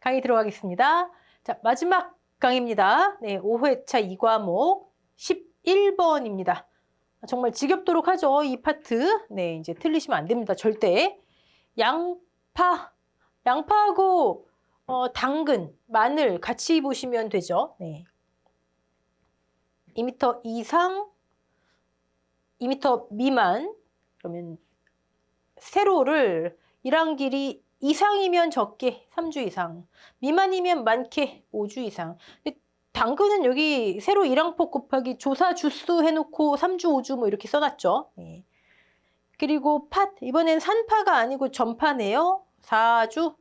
강의 들어가겠습니다. 자, 마지막 강의입니다. 네, 5회차 2과목 11번입니다. 정말 지겹도록 하죠, 이 파트. 네, 이제 틀리시면 안 됩니다, 절대. 양파하고 당근, 마늘 같이 보시면 되죠. 네. 2m 이상, 2m 미만, 그러면 세로를 1학 길이 이상이면 적게 3주 이상, 미만이면 많게 5주 이상. 근데 당근은 여기 세로 1항폭 곱하기 조사 주수 해놓고 3주, 5주 뭐 이렇게 써놨죠. 네. 그리고 팥, 이번엔 산파가 아니고 전파네요. 4주.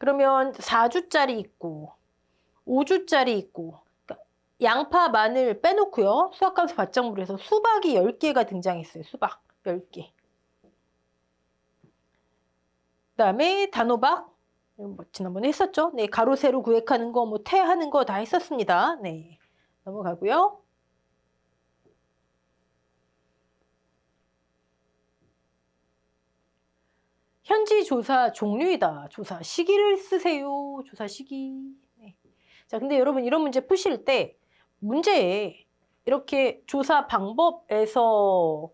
그러면 4주짜리 있고 5주짜리 있고, 그러니까 양파, 마늘 빼놓고요. 수학감수 받장부로 해서 수박이 10개가 등장했어요. 수박 10개. 그다음에 단호박, 뭐 지난번에 했었죠. 네, 가로 세로 구획하는 거, 뭐 태하는 거 다 했었습니다. 네, 넘어가고요. 현지 조사 종류이다. 조사 시기를 쓰세요. 조사 시기. 네. 자, 근데 여러분 이런 문제 푸실 때 문제에 이렇게 조사 방법에서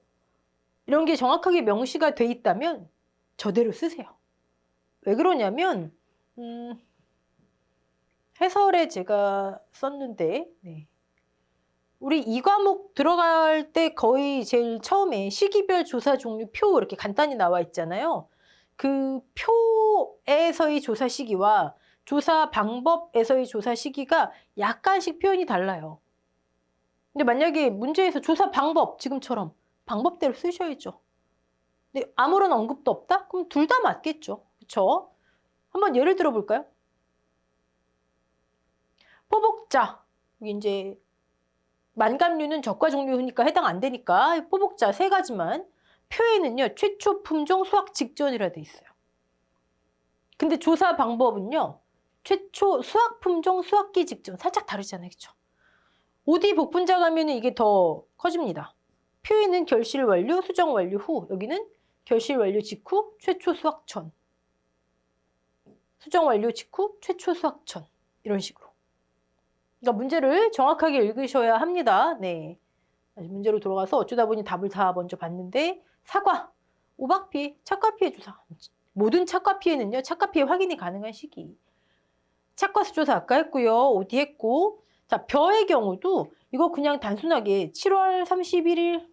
이런 게 정확하게 명시가 돼 있다면 저대로 쓰세요. 왜 그러냐면 해설에 제가 썼는데, 네. 우리 이 과목 들어갈 때 거의 제일 처음에 시기별 조사 종류 표 이렇게 간단히 나와 있잖아요. 그 표에서의 조사 시기와 조사 방법에서의 조사 시기가 약간씩 표현이 달라요. 근데 만약에 문제에서 조사 방법, 지금처럼 방법대로 쓰셔야죠. 근데 아무런 언급도 없다? 그럼 둘 다 맞겠죠. 그쵸? 한번 예를 들어 볼까요? 포복자. 이제 만감류는 적과 종류니까 해당 안 되니까 포복자 3가지만. 표에는요, 최초 품종 수확 직전이라 돼 있어요. 근데 조사 방법은요, 최초 수확 품종 수확기 직전. 살짝 다르잖아요. 그쵸? OD 복분자 가면은 이게 더 커집니다. 표에는 결실 완료, 수정 완료 후. 여기는 결실 완료 직후, 최초 수확 전. 수정 완료 직후, 최초 수확 전. 이런 식으로. 그러니까 문제를 정확하게 읽으셔야 합니다. 네. 다시 문제로 돌아가서 어쩌다 보니 답을 다 먼저 봤는데, 사과, 오박피해, 착과피해 조사. 모든 착과피해는요, 착과피해 확인이 가능한 시기. 착과수 조사 아까 했고요. OD 했고. 자, 벼의 경우도 이거 그냥 단순하게 7월 31일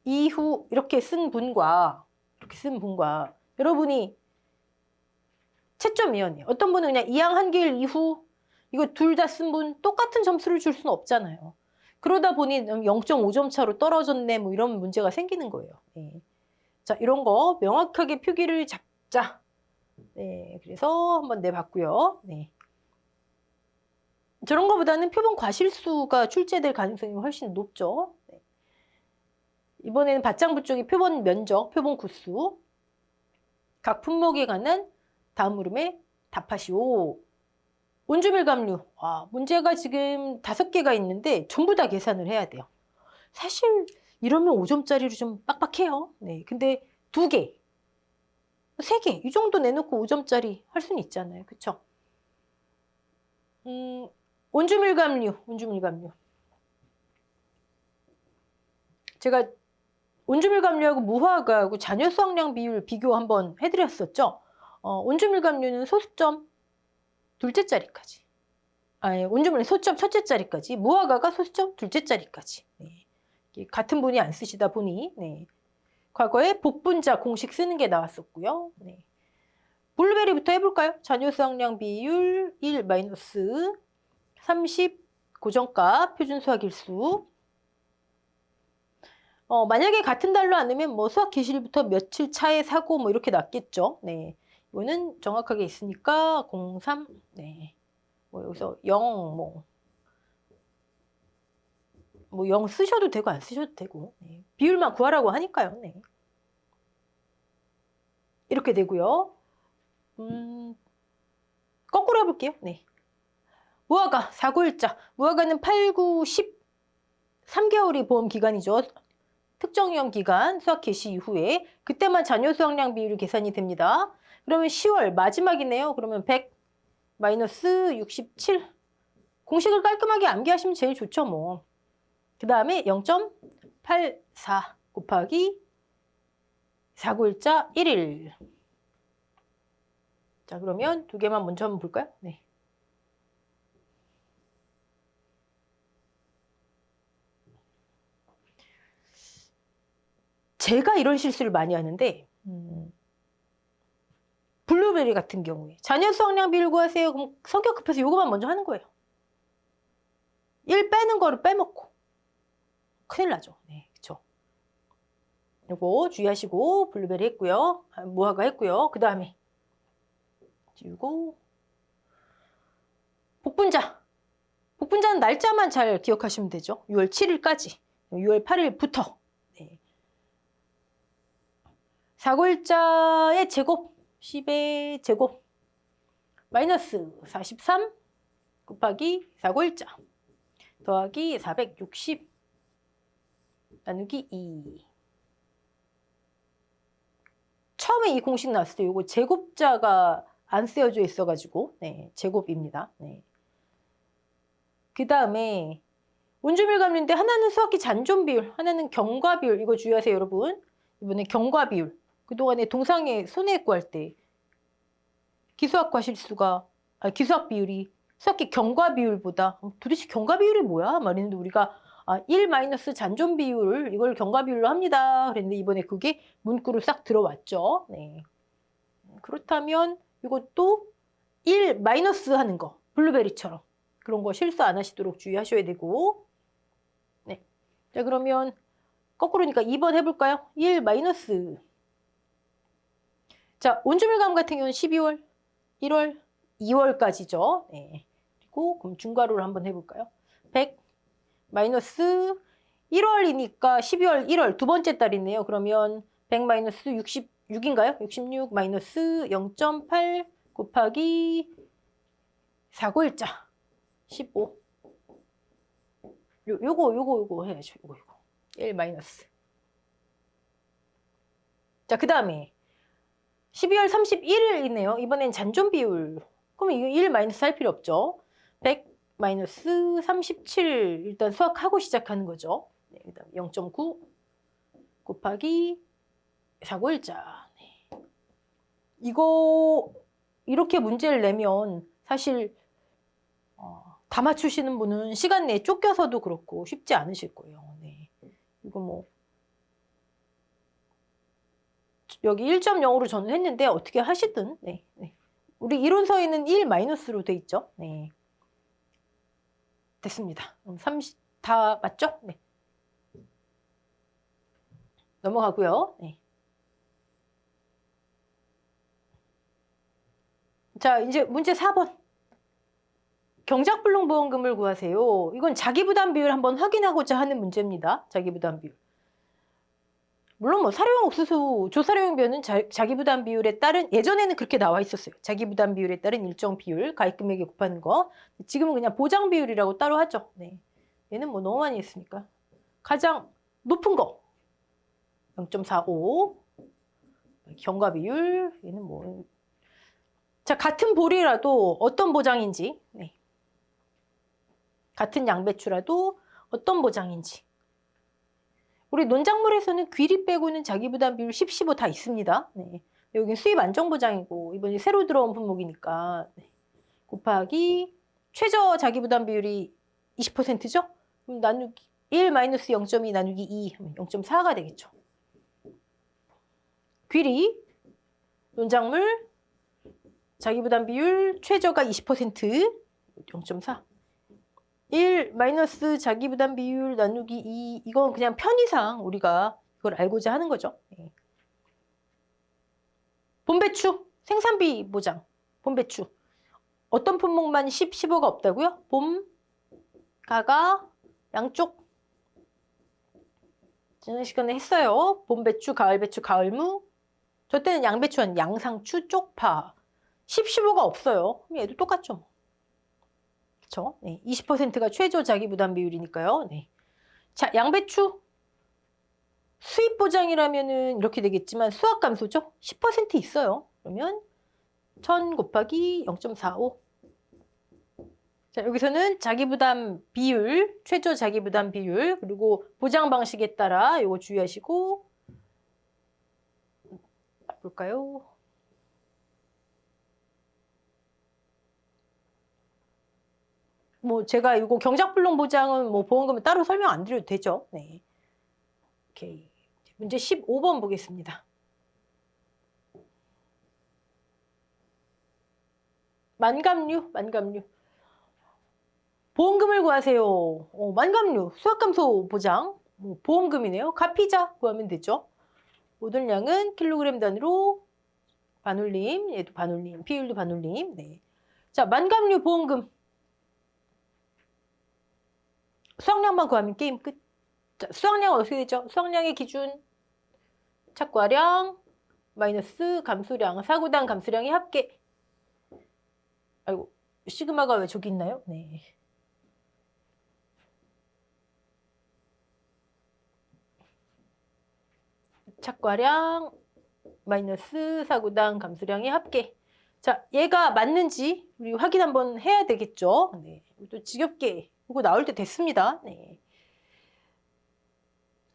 이후 이렇게 쓴 분과 여러분이 채점위원이에요. 어떤 분은 그냥 2항 한개일 이후 이거 둘 다 쓴 분 똑같은 점수를 줄 수는 없잖아요. 그러다 보니 0.5점 차로 떨어졌네 뭐 이런 문제가 생기는 거예요. 네. 자, 이런 거 명확하게 표기를 잡자. 네, 그래서 한번 내봤고요. 네. 저런 거보다는 표본 과실수가 출제될 가능성이 훨씬 높죠. 네. 이번에는 받장부 쪽이 표본 면적, 표본 구수, 각 품목에 관한 다음 물음에 답하시오. 온주밀감류. 문제가 지금 5개가 있는데 전부 다 계산을 해야 돼요. 사실 이러면 5점짜리로 좀 빡빡해요. 네, 근데 2개, 3개 이 정도 내놓고 5점짜리 할 수는 있잖아요. 그쵸? 온주밀감류. 제가 온주밀감류하고 무화과하고 잔여 수확량 비율 비교 한번 해드렸었죠. 온주밀감류는 소수점 둘째 자리까지. 온주밀은 소수점 첫째 자리까지. 무화과가 소수점 둘째 자리까지. 네. 같은 분이 안 쓰시다 보니, 네. 과거에 복분자 공식 쓰는 게 나왔었고요. 네. 블루베리부터 해볼까요? 잔여 수확량 비율 1 마이너스 30 고정값 표준 수확일수. 만약에 같은 달로 안 넣으면 뭐 수확 기실부터 며칠 차에 사고 뭐 이렇게 났겠죠. 네. 이거는 정확하게 있으니까 03, 네. 뭐 여기서 0, 뭐 0 쓰셔도 되고 안 쓰셔도 되고. 네. 비율만 구하라고 하니까요. 네. 이렇게 되고요. 거꾸로 해볼게요. 네. 무화과 4, 9일자. 무화과는 8, 9, 10 3개월이 보험 기간이죠. 특정형 기간 수학 개시 이후에 그때만 잔여 수확량 비율이 계산이 됩니다. 그러면 10월 마지막이네요. 그러면 100 마이너스 67. 공식을 깔끔하게 암기하시면 제일 좋죠, 뭐. 그 다음에 0.84 곱하기 491자 1일. 자, 그러면 두 개만 먼저 한번 볼까요? 네. 제가 이런 실수를 많이 하는데 블루베리 같은 경우에 잔여 수확량 비율 구하세요. 그럼 성격 급해서 이거만 먼저 하는 거예요. 1 빼는 거를 빼먹고 큰일 나죠. 네, 그렇죠. 이거 주의하시고 블루베리 했고요. 무화과 했고요. 그 다음에 지우고 복분자. 복분자는 날짜만 잘 기억하시면 되죠. 6월 7일까지 6월 8일부터 4골자의 제곱 10의 제곱 마이너스 43 곱하기 4골자 더하기 460 나누기 2. 처음에 이 공식 나왔을 때 이거 제곱자가 안 쓰여져 있어가지고 제곱입니다. 그 다음에 온주밀감류인데 하나는 수학기 잔존 비율, 하나는 경과 비율. 이거 주의하세요, 여러분. 이번에 경과 비율. 그동안에 동상에 손해 구할 때 기수학과 실수가 기수학 비율이 수학기 경과 비율보다 도대체 경과 비율이 뭐야? 말했는데 우리가 1 마이너스 잔존 비율 이걸 경과 비율로 합니다. 그랬는데 이번에 그게 문구로 싹 들어왔죠. 네. 그렇다면 이것도 1 마이너스 하는 거 블루베리처럼 그런 거 실수 안 하시도록 주의하셔야 되고. 네. 자, 그러면 거꾸로니까 2번 해볼까요? 1 마이너스. 자, 온주밀감 같은 경우는 12월, 1월, 2월까지죠. 네. 그리고 그럼 중괄호를 한번 해볼까요? 100 마이너스 1월이니까 12월, 1월 두 번째 달이네요. 그러면 100 마이너스 66인가요? 66 마이너스 0.8 곱하기 4골자 15. 요거 해야죠. 요거. 1 마이너스. 자, 그 다음에 12월 31일이네요. 이번엔 잔존 비율. 그러면 이거 1 마이너스 할 필요 없죠. 100 마이너스 37 일단 수학하고 시작하는 거죠. 네, 그다음 0.9 곱하기 4골자. 네. 이거 이렇게 문제를 내면 사실 다 맞추시는 분은 시간 내에 쫓겨서도 그렇고 쉽지 않으실 거예요. 네. 이거 뭐 여기 1.0으로 저는 했는데 어떻게 하시든 우리 이론서에는 1 마이너스로 돼 있죠. 네. 됐습니다. 30 다 맞죠? 네. 넘어가고요. 네. 자, 이제 문제 4번. 경작불능보험금을 구하세요. 이건 자기부담 비율 한번 확인하고자 하는 문제입니다. 자기부담 비율. 물론 뭐 사료용 옥수수 조사료용비는 자기부담 비율에 따른 예전에는 그렇게 나와 있었어요. 자기부담 비율에 따른 일정 비율 가입금액에 곱하는 거. 지금은 그냥 보장 비율이라고 따로 하죠. 네. 얘는 뭐 너무 많이 했으니까. 가장 높은 거 0.45 경과 비율. 얘는 뭐 자, 같은 보리라도 어떤 보장인지 같은 양배추라도 어떤 보장인지. 우리 논작물에서는 귀리 빼고는 자기부담 비율 10, 15 다 있습니다. 네. 여기 수입 안정보장이고 이번에 새로 들어온 품목이니까 곱하기 최저 자기부담 비율이 20%죠? 그럼 나누기 1 마이너스 0.2 나누기 2 하면 0.4가 되겠죠. 귀리, 논작물, 자기부담 비율 최저가 20% 0.4. 1 마이너스 자기부담 비율 나누기 2 이건 그냥 편의상 우리가 이걸 알고자 하는 거죠. 봄배추 생산비 보장. 봄배추 어떤 품목만 10, 15가 없다고요? 봄, 가가, 양쪽 지난 시간에 했어요. 봄배추, 가을배추, 가을무. 저 때는 양배추는 양상추, 쪽파 10, 15가 없어요. 그럼 얘도 똑같죠. 그렇죠? 20%가 최저 자기부담 비율이니까요. 자, 양배추 수입 보장이라면은 이렇게 되겠지만 수학 감소죠? 10% 있어요. 그러면 1000 곱하기 0.45. 자, 여기서는 자기부담 비율, 최저 자기부담 비율, 그리고 보장 방식에 따라 이거 주의하시고 볼까요? 뭐 제가 이거 경작불능 보장은 뭐 보험금은 따로 설명 안 드려도 되죠. 네. 오케이. 문제 15번 보겠습니다. 만감류. 보험금을 구하세요. 만감류, 수학감소 보장, 보험금이네요. 가피자 구하면 되죠. 모든 양은 킬로그램 단위로 반올림, 얘도 반올림, 비율도 반올림. 네. 자, 만감류 보험금. 수확량만 구하면 게임 끝. 자, 수확량은 어떻게 되죠? 수확량의 기준 착과량 마이너스 감수량, 사고당 감수량의 합계. 아이고, 시그마가 왜 저기 있나요? 네. 착과량 마이너스 사고당 감수량의 합계. 자, 얘가 맞는지 우리 확인 한번 해야 되겠죠. 네. 또 지겹게 이거 나올 때 됐습니다. 네.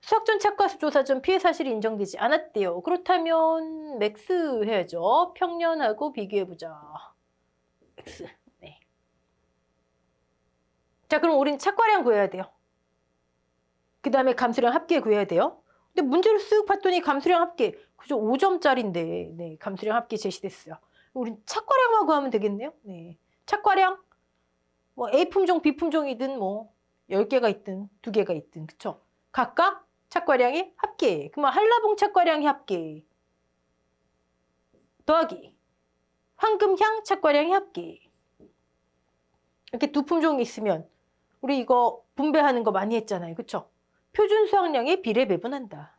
수학전 착과수 조사 전 피해 사실이 인정되지 않았대요. 그렇다면 맥스 해야죠. 평년하고 비교해보자. X. 네. 자, 그럼 우린 착과량 구해야 돼요. 그 다음에 감수량 합계 구해야 돼요. 근데 문제를 쓱 봤더니 감수량 합계 그저 5점짜리인데 네, 감수량 합계 제시됐어요. 우린 착과량만 구하면 되겠네요. 네. 착과량 뭐 A 품종, B 품종이든 뭐 10개가 있든 2개가 있든 그쵸? 각각 착과량의 합계. 그러면 한라봉 착과량의 합계 더하기 황금향 착과량의 합계. 이렇게 두 품종이 있으면 우리 이거 분배하는 거 많이 했잖아요. 그쵸? 표준 수확량에 비례 배분한다.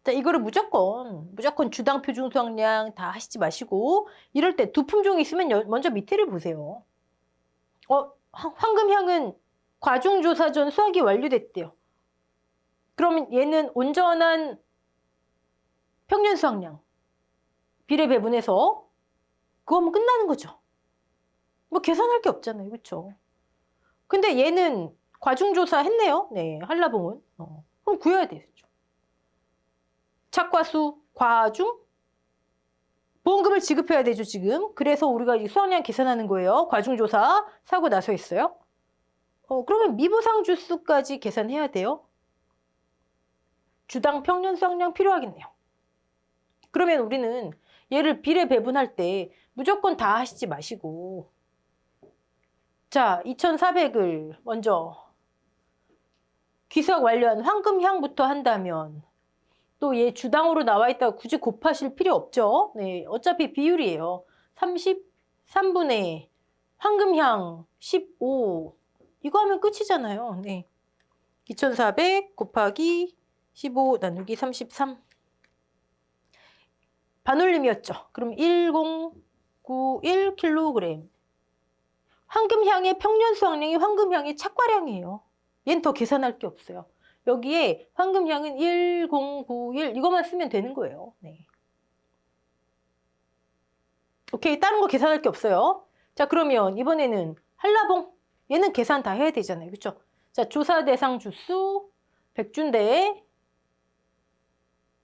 자, 이거를 무조건 주당 표준 수확량 다 하시지 마시고 이럴 때 두 품종이 있으면 먼저 밑에를 보세요. 황금향은 과중조사 전 수확이 완료됐대요. 그러면 얘는 온전한 평년 수확량 비례 배분해서 그거면 끝나는 거죠. 뭐 계산할 게 없잖아요. 그렇죠? 근데 얘는 과중조사 했네요. 네, 한라봉은. 그럼 구해야 되죠. 착과수, 과중, 보험금을 지급해야 되죠, 지금. 그래서 우리가 이 수확량 계산하는 거예요. 과중조사 사고 나서 했어요. 그러면 미보상 주수까지 계산해야 돼요. 주당 평년 수확량 필요하겠네요. 그러면 우리는 얘를 비례 배분할 때 무조건 다 하시지 마시고 자, 2400을 먼저 귀수학 완료한 황금향부터 한다면 또 얘 주당으로 나와 있다가 굳이 곱하실 필요 없죠. 네, 어차피 비율이에요. 33분의 황금향 15 이거 하면 끝이잖아요. 네. 2400 곱하기 15 나누기 33 반올림이었죠. 그럼 1091kg. 황금향의 평년 수확량이 황금향의 착과량이에요. 얘는 더 계산할 게 없어요. 여기에 황금향은 1091 이것만 쓰면 되는 거예요. 네. 오케이, 다른 거 계산할 게 없어요. 자, 그러면 이번에는 한라봉. 얘는 계산 다 해야 되잖아요. 그렇죠? 자, 조사 대상 주수 100주인데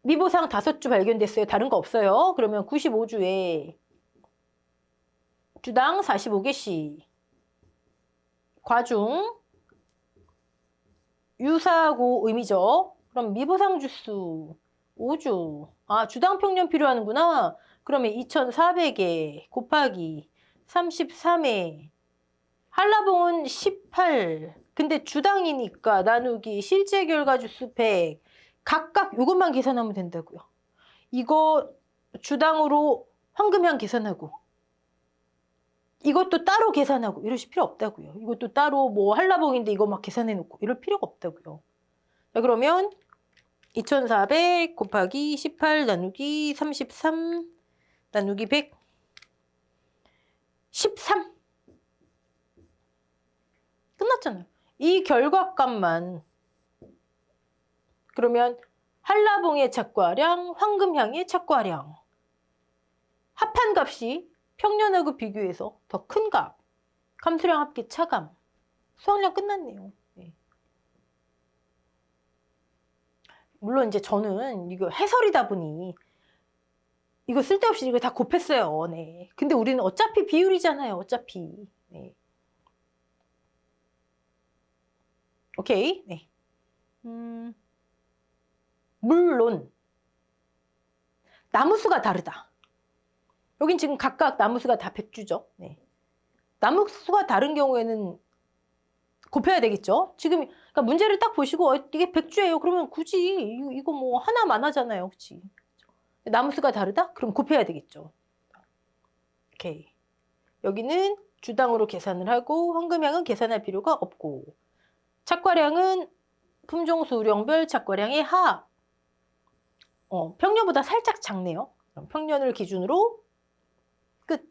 미보상 5주 발견됐어요. 다른 거 없어요. 그러면 95주에 주당 45개씩 과중 유사하고 의미죠. 그럼 미보상 주수 5주. 아, 주당 평년 필요하는구나. 그러면 2400에 곱하기 33에 한라봉은 18. 근데 주당이니까 나누기 실제 결과 주수 100. 각각 이것만 계산하면 된다고요. 이거 주당으로 황금향 계산하고 이것도 따로 계산하고 이러실 필요 없다고요. 이것도 따로 뭐 한라봉인데 이거 막 계산해 놓고 이럴 필요가 없다고요. 자, 그러면 2400 곱하기 18 나누기 33 나누기 100 13 끝났잖아요. 이 결과값만 그러면 한라봉의 착과량, 황금향의 착과량. 합한 값이 평년하고 비교해서 더 큰 값. 감수량 합계 차감. 수학량 끝났네요. 네. 물론 이제 저는 이거 해설이다 보니 이거 쓸데없이 이거 다 곱했어요. 네. 근데 우리는 어차피 비율이잖아요. 어차피. 네. 오케이. 네. 물론 나무수가 다르다. 여긴 지금 각각 나무수가 다 100주죠. 네. 나무수가 다른 경우에는 곱해야 되겠죠. 지금 그러니까 문제를 딱 보시고 이게 100주예요. 그러면 굳이 이거 뭐 하나만 하잖아요. 그렇지? 나무수가 다르다? 그럼 곱해야 되겠죠. 오케이. 여기는 주당으로 계산을 하고 황금향은 계산할 필요가 없고 착과량은 품종수령별 착과량의 합. 평년보다 살짝 작네요. 그럼 평년을 기준으로 끝.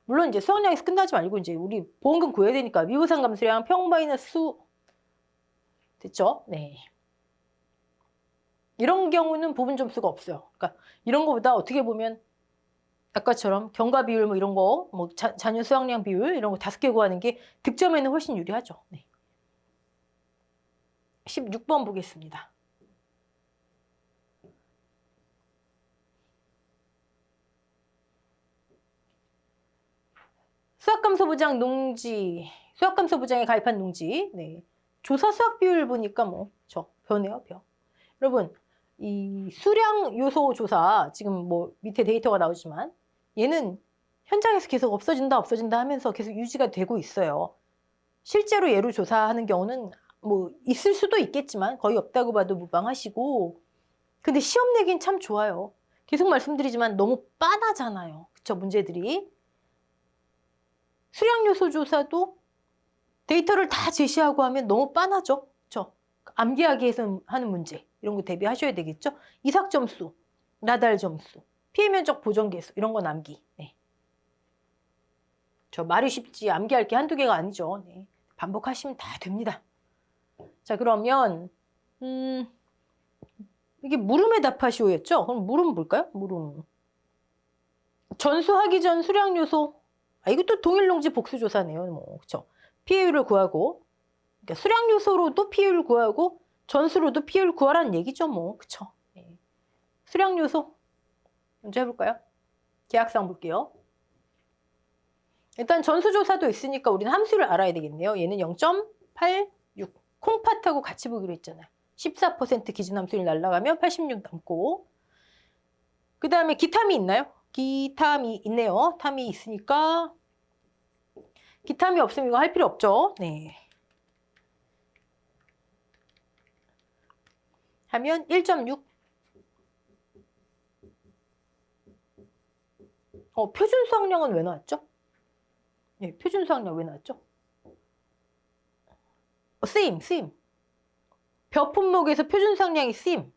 물론 이제 수학량에서 끝나지 말고 이제 우리 보험금 구해야 되니까 미부상 감수량 평 마이너스 수 됐죠? 네. 이런 경우는 부분 점수가 없어요. 그러니까 이런 거보다 어떻게 보면 아까처럼 경과 비율 뭐 이런 거, 뭐 자녀 수학량 비율 이런 거 5개 구하는 게 득점에는 훨씬 유리하죠. 네. 16번 보겠습니다. 수학감소부장 농지, 수학감소부장에 가입한 농지. 네. 조사 수학 비율 보니까 뭐 저 벼네요, 벼. 여러분, 이 수량 요소 조사 지금 뭐 밑에 데이터가 나오지만 얘는 현장에서 계속 없어진다 하면서 계속 유지가 되고 있어요. 실제로 얘로 조사하는 경우는 뭐 있을 수도 있겠지만 거의 없다고 봐도 무방하시고 근데 시험 내긴 참 좋아요. 계속 말씀드리지만 너무 빤하잖아요. 그쵸? 문제들이. 수량 요소 조사도 데이터를 다 제시하고 하면 너무 빤하죠. 그쵸? 암기하기 해서 하는 문제 이런 거 대비하셔야 되겠죠. 이삭 점수, 나달 점수, 피해 면적 보정 계수 이런 건 암기. 네. 저 말이 쉽지 암기할 게 한두 개가 아니죠. 네. 반복하시면 다 됩니다. 자 그러면 이게 물음에 답하시오였죠? 그럼 물음 볼까요? 물음. 전수하기 전 수량 요소. 이것도 동일농지 복수조사네요. 뭐 그렇죠. 피해율을 구하고 그러니까 수량 요소로도 피해율 구하고 전수로도 피해율 구하라는 얘기죠. 뭐 그렇죠. 네. 수량 요소 먼저 해볼까요? 계약상 볼게요. 일단 전수조사도 있으니까 우리는 함수를 알아야 되겠네요. 얘는 0.86 콩팥하고 같이 보기로 했잖아요. 14% 기준함수를 날라가면 86 남고 그 다음에 기탐이 있나요? 기탐이 있네요. 탐이 있으니까 기탐이 없으면 이거 할 필요 없죠. 네. 하면 1.6 표준 수학량은 왜 나왔죠? 네, 표준 수학량 왜 나왔죠? 쓰임. 벼 품목에서 표준 수학량이 쓰임.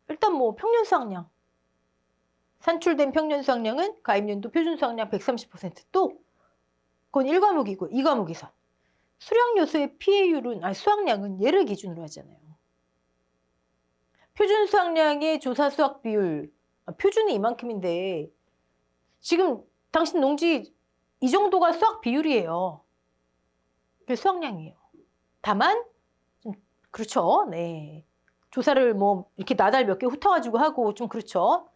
일단 뭐 평년 수학량. 산출된 평년 수학량은 가입연도 표준 수학량 130%. 또 그건 1과목이고 2과목 이상. 수량 요소의 피해율은 수학량은 얘를 기준으로 하잖아요. 표준 수학량의 조사 수학 비율. 표준이 이만큼인데 지금 당신 농지 이 정도가 수학 비율이에요. 그게 수학량이에요. 다만 좀 그렇죠. 네. 조사를 뭐 이렇게 나달 몇 개 훑어가지고 하고 좀 그렇죠.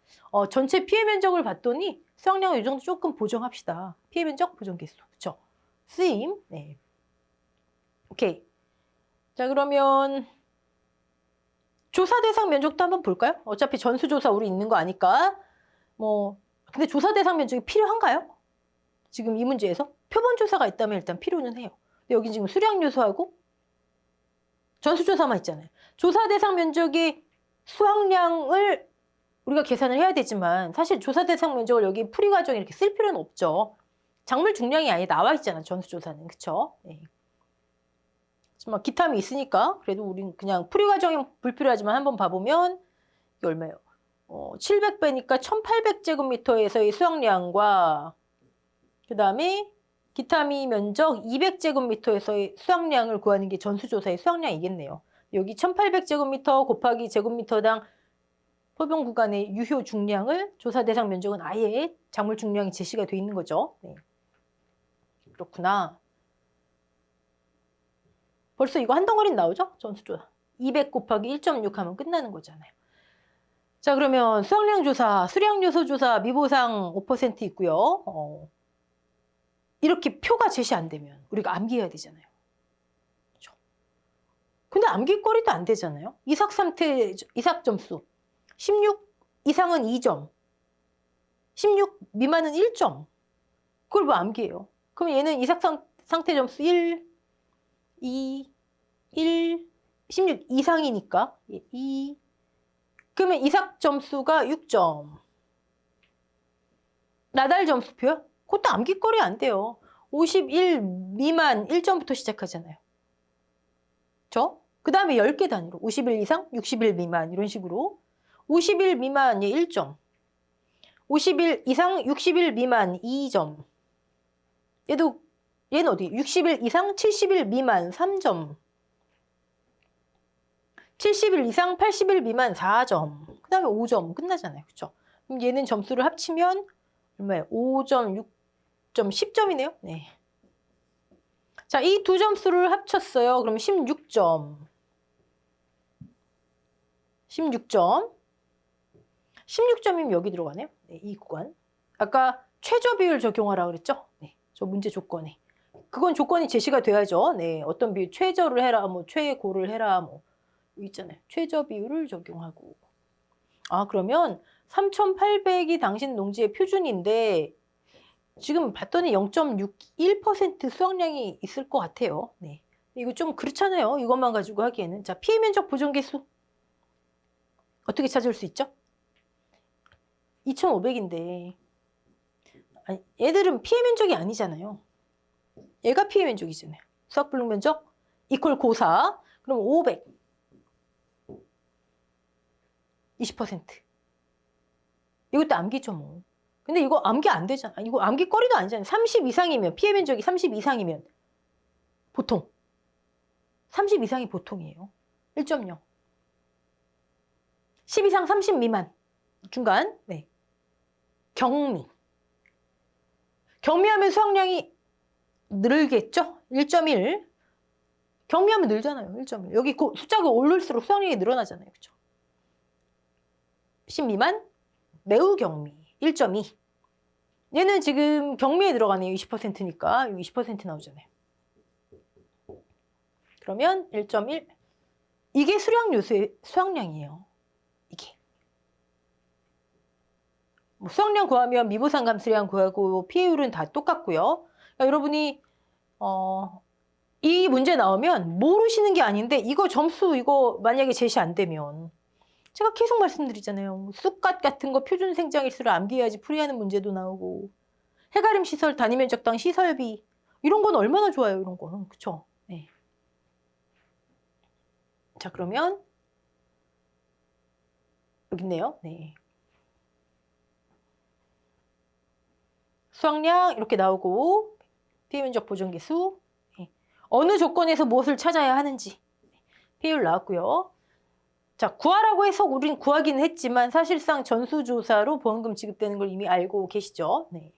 전체 피해 면적을 봤더니 수학량을 이 정도 조금 보정합시다. 피해 면적 보정 개수. 그렇죠. 쓰임. 네. 오케이. 자 그러면 조사 대상 면적도 한번 볼까요? 어차피 전수조사 우리 있는 거 아니까. 뭐 근데 조사 대상 면적이 필요한가요? 지금 이 문제에서 표본 조사가 있다면 일단 필요는 해요. 근데 여기 지금 수량 요소하고 전수조사만 있잖아요. 조사 대상 면적의 수학량을 우리가 계산을 해야 되지만 사실 조사 대상 면적을 여기 풀이 과정에 이렇게 쓸 필요는 없죠. 작물 중량이 아예 나와 있잖아요. 전수조사는. 그쵸? 네. 하지만 기탐이 있으니까 그래도 우린 그냥 풀이 과정이 불필요하지만 한번 봐보면 이게 얼마예요? 700배니까 1800제곱미터에서의 수확량과 그 다음에 기타미 면적 200제곱미터에서의 수확량을 구하는 게 전수조사의 수확량이겠네요. 여기 1800제곱미터 곱하기 제곱미터당 포병 구간의 유효 중량을 조사 대상 면적은 아예 작물 중량이 제시가 돼 있는 거죠. 네. 그렇구나. 벌써 이거 한 덩어리 나오죠? 전수조사. 200 곱하기 1.6 하면 끝나는 거잖아요. 자, 그러면 수확량 조사, 수량 요소 조사, 미보상 5% 있고요. 이렇게 표가 제시 안 되면 우리가 암기해야 되잖아요. 그렇죠? 근데 암기거리도 안 되잖아요. 이삭 점수. 16 이상은 2점. 16 미만은 1점. 그걸 뭐 암기해요? 그럼 얘는 이삭 상태 점수 1, 2, 1, 16 이상이니까 2. 그러면 이삭 점수가 6점. 나달 점수표요? 그것도 암기거리 안 돼요. 51 미만 1점부터 시작하잖아요. 그 다음에 10개 단위로 51 이상, 60일 미만 이런 식으로 50일 미만 1점, 50일 이상, 60일 미만 2점. 얘는 어디? 60일 이상, 70일 미만 3점. 70일 이상, 80일 미만 4점. 그 다음에 5점 끝나잖아요. 그렇죠? 그럼 얘는 점수를 합치면 얼마예요? 5점, 6점, 10점이네요. 네. 자, 이 두 점수를 합쳤어요. 그럼 16점. 16점. 16점이면 여기 들어가네요. 네, 이 구간. 아까 최저 비율 적용하라 그랬죠? 네, 저 문제 조건에. 그건 조건이 제시가 돼야죠. 네, 어떤 비율, 최저를 해라, 뭐 최고를 해라, 뭐 여기 있잖아요. 최저 비율을 적용하고. 아, 그러면 3,800이 당신 농지의 표준인데 지금 봤더니 0.61% 수확량이 있을 것 같아요. 네, 이거 좀 그렇잖아요. 이것만 가지고 하기에는. 자, 피해 면적 보존 개수 어떻게 찾을 수 있죠? 2,500인데 얘들은 피해 면적이 아니잖아요. 얘가 피해 면적이잖아요. 수확 불능 면적 이퀄 고사. 그럼 500. 20%. 이것도 암기죠 뭐. 근데 이거 암기 안 되잖아. 이거 암기거리도 아니잖아요. 30 이상이면 피해 면적이 30 이상이면 보통. 30 이상이 보통이에요. 1.0. 10 이상 30 미만. 중간. 네. 경미. 경미하면 수확량이 늘겠죠? 1.1. 경미하면 늘잖아요. 1.1. 여기 숫자가 오를수록 수확량이 늘어나잖아요. 그렇죠? 10 미만 매우 경미 1.2. 얘는 지금 경미에 들어가네요. 20%니까 여기 20% 나오잖아요. 그러면 1.1. 이게 수량 요소의 수확량이에요. 이게. 뭐 수확량 구하면 미보상 감수량 구하고 피해율은 다 똑같고요. 그러니까 여러분이 이 문제 나오면 모르시는 게 아닌데 이거 점수 이거 만약에 제시 안 되면 제가 계속 말씀드리잖아요. 쑥갓 같은 거 표준 생장일수를 암기해야지 풀이하는 문제도 나오고 해가림 시설 단위 면적당 시설비 이런 건 얼마나 좋아요. 이런 거는. 그쵸? 네. 자, 그러면 여기 있네요. 네. 수확량 이렇게 나오고 피해 면적 보존 개수 네. 어느 조건에서 무엇을 찾아야 하는지 피해율 나왔고요. 자, 구하라고 해서 우린 구하기는 했지만 사실상 전수조사로 보험금 지급되는 걸 이미 알고 계시죠? 네.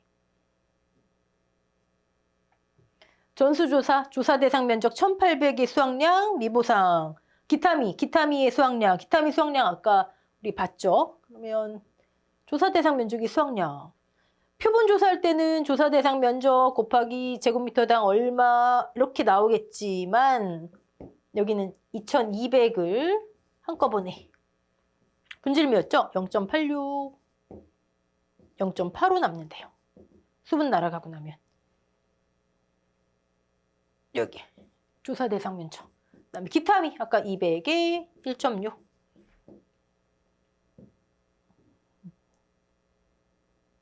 전수조사, 조사 대상 면적 1,800의 수확량, 미보상, 기타미의 수확량, 기타미 수확량 아까 우리 봤죠? 그러면 조사 대상 면적이 수확량. 표본 조사할 때는 조사 대상 면적 곱하기 제곱미터당 얼마 이렇게 나오겠지만 여기는 2,200을 한꺼번에 분질미였죠? 0.86, 0.85 남는데요. 수분 날아가고 나면 여기 조사 대상 면적 그다음에 기타미 아까 200에 1.6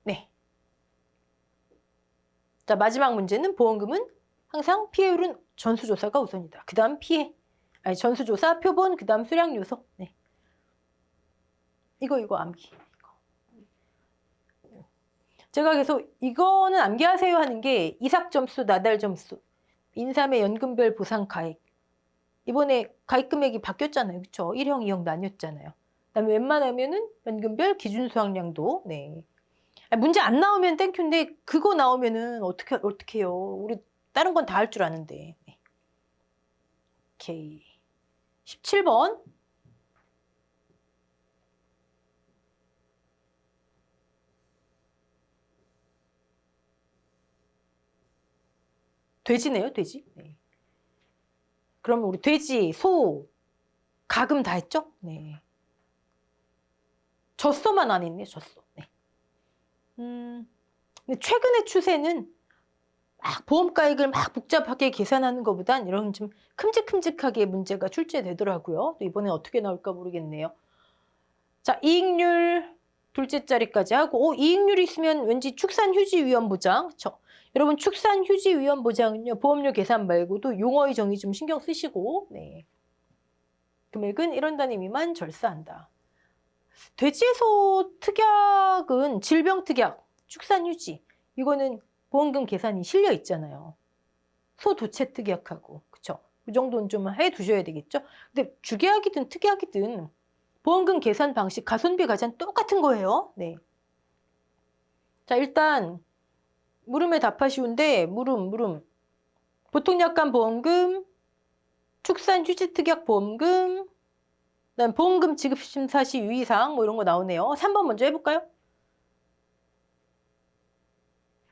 네. 자, 마지막 문제는 보험금은 항상 피해율은 전수조사가 우선이다. 그 다음 전수조사, 표본, 그 다음 수량 요소. 네. 이거 암기. 제가 계속 이거는 암기하세요 하는 게 이삭 점수, 나달 점수, 인삼의 연금별 보상 가액. 이번에 가입 금액이 바뀌었잖아요. 그쵸? 1형, 2형 나뉘었잖아요. 그다음에 웬만하면은 연금별 기준 수확량도 네. 문제 안 나오면 땡큐인데 그거 나오면은 어떻게 해요? 우리 다른 건 다 할 줄 아는데. 네. 오케이. 17번. 돼지네요, 돼지. 네. 그러면 우리 돼지, 소, 가금 다 했죠? 네. 젖소만 안 했네, 젖소. 네. 근데 최근의 추세는 막 보험가액을 막 복잡하게 계산하는 것보단 이런 좀 큼직큼직하게 문제가 출제되더라고요. 또 이번에 어떻게 나올까 모르겠네요. 자, 이익률 둘째 자리까지 하고 이익률이 있으면 왠지 축산휴지위험보장. 그쵸? 여러분 축산휴지위험보장은요. 보험료 계산 말고도 용어의 정의 좀 신경 쓰시고 네. 금액은 1원 단위 미만 절사한다. 돼지소 특약은 질병특약, 축산휴지 이거는 보험금 계산이 실려 있잖아요. 소도체 특약하고 그쵸? 그 정도는 좀 해두셔야 되겠죠? 근데 주계약이든 특약이든 보험금 계산 방식, 가손비 가산 똑같은 거예요. 네. 자, 일단 물음에 답하시온데 물음. 보통약관 보험금, 축산휴지특약 보험금, 그다음 보험금 지급심사 시 유의사항 뭐 이런 거 나오네요. 3번 먼저 해볼까요?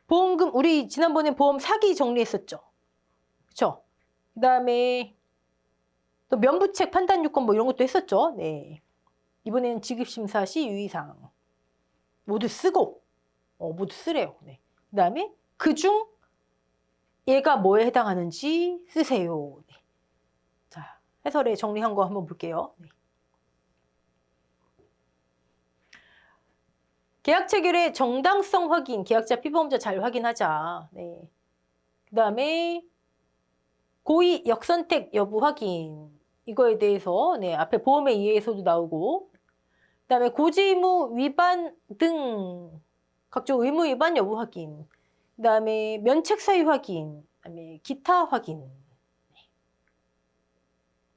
보험금 우리 지난번에 보험 사기 정리했었죠. 그쵸? 그다음에 또 면부책 판단요건 뭐 이런 것도 했었죠. 네. 이번에는 지급심사 시 유의사항 모두 쓰고 모두 쓰래요. 네. 그다음에 그중 얘가 뭐에 해당하는지 쓰세요. 네. 자, 해설에 정리한 거 한번 볼게요. 네. 계약 체결의 정당성 확인, 계약자 피보험자 잘 확인하자. 네. 그다음에 고의 역선택 여부 확인. 이거에 대해서 네, 앞에 보험에 의해서도 나오고 그다음에 고지의무 위반 등 각종 의무 위반 여부 확인. 그다음에 면책 사유 확인. 그다음에 기타 확인.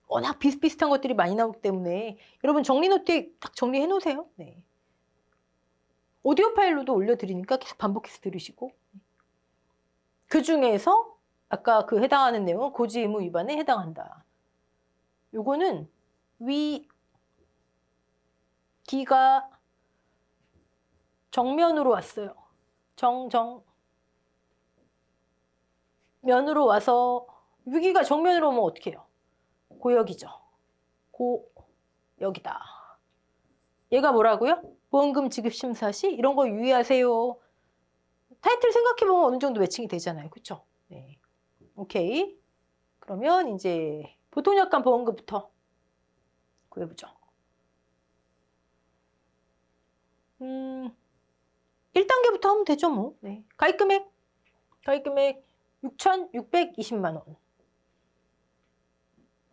워낙 비슷비슷한 것들이 많이 나오기 때문에 여러분 정리 노트에 딱 정리해 놓으세요. 네. 오디오 파일로도 올려드리니까 계속 반복해서 들으시고 그 중에서 아까 그 해당하는 내용은 고지 의무 위반에 해당한다. 요거는 기가 정면으로 왔어요. 면으로 와서 위기가 정면으로 오면 어떻게 해요? 고역이죠. 고역이다. 얘가 뭐라고요? 보험금 지급 심사 시 이런 거 유의하세요. 타이틀 생각해보면 어느 정도 매칭이 되잖아요. 그쵸? 네. 오케이. 그러면 이제 보통약관 보험금부터 구해보죠. 1단계부터 하면 되죠, 뭐. 네. 가입금액 6,620만 원.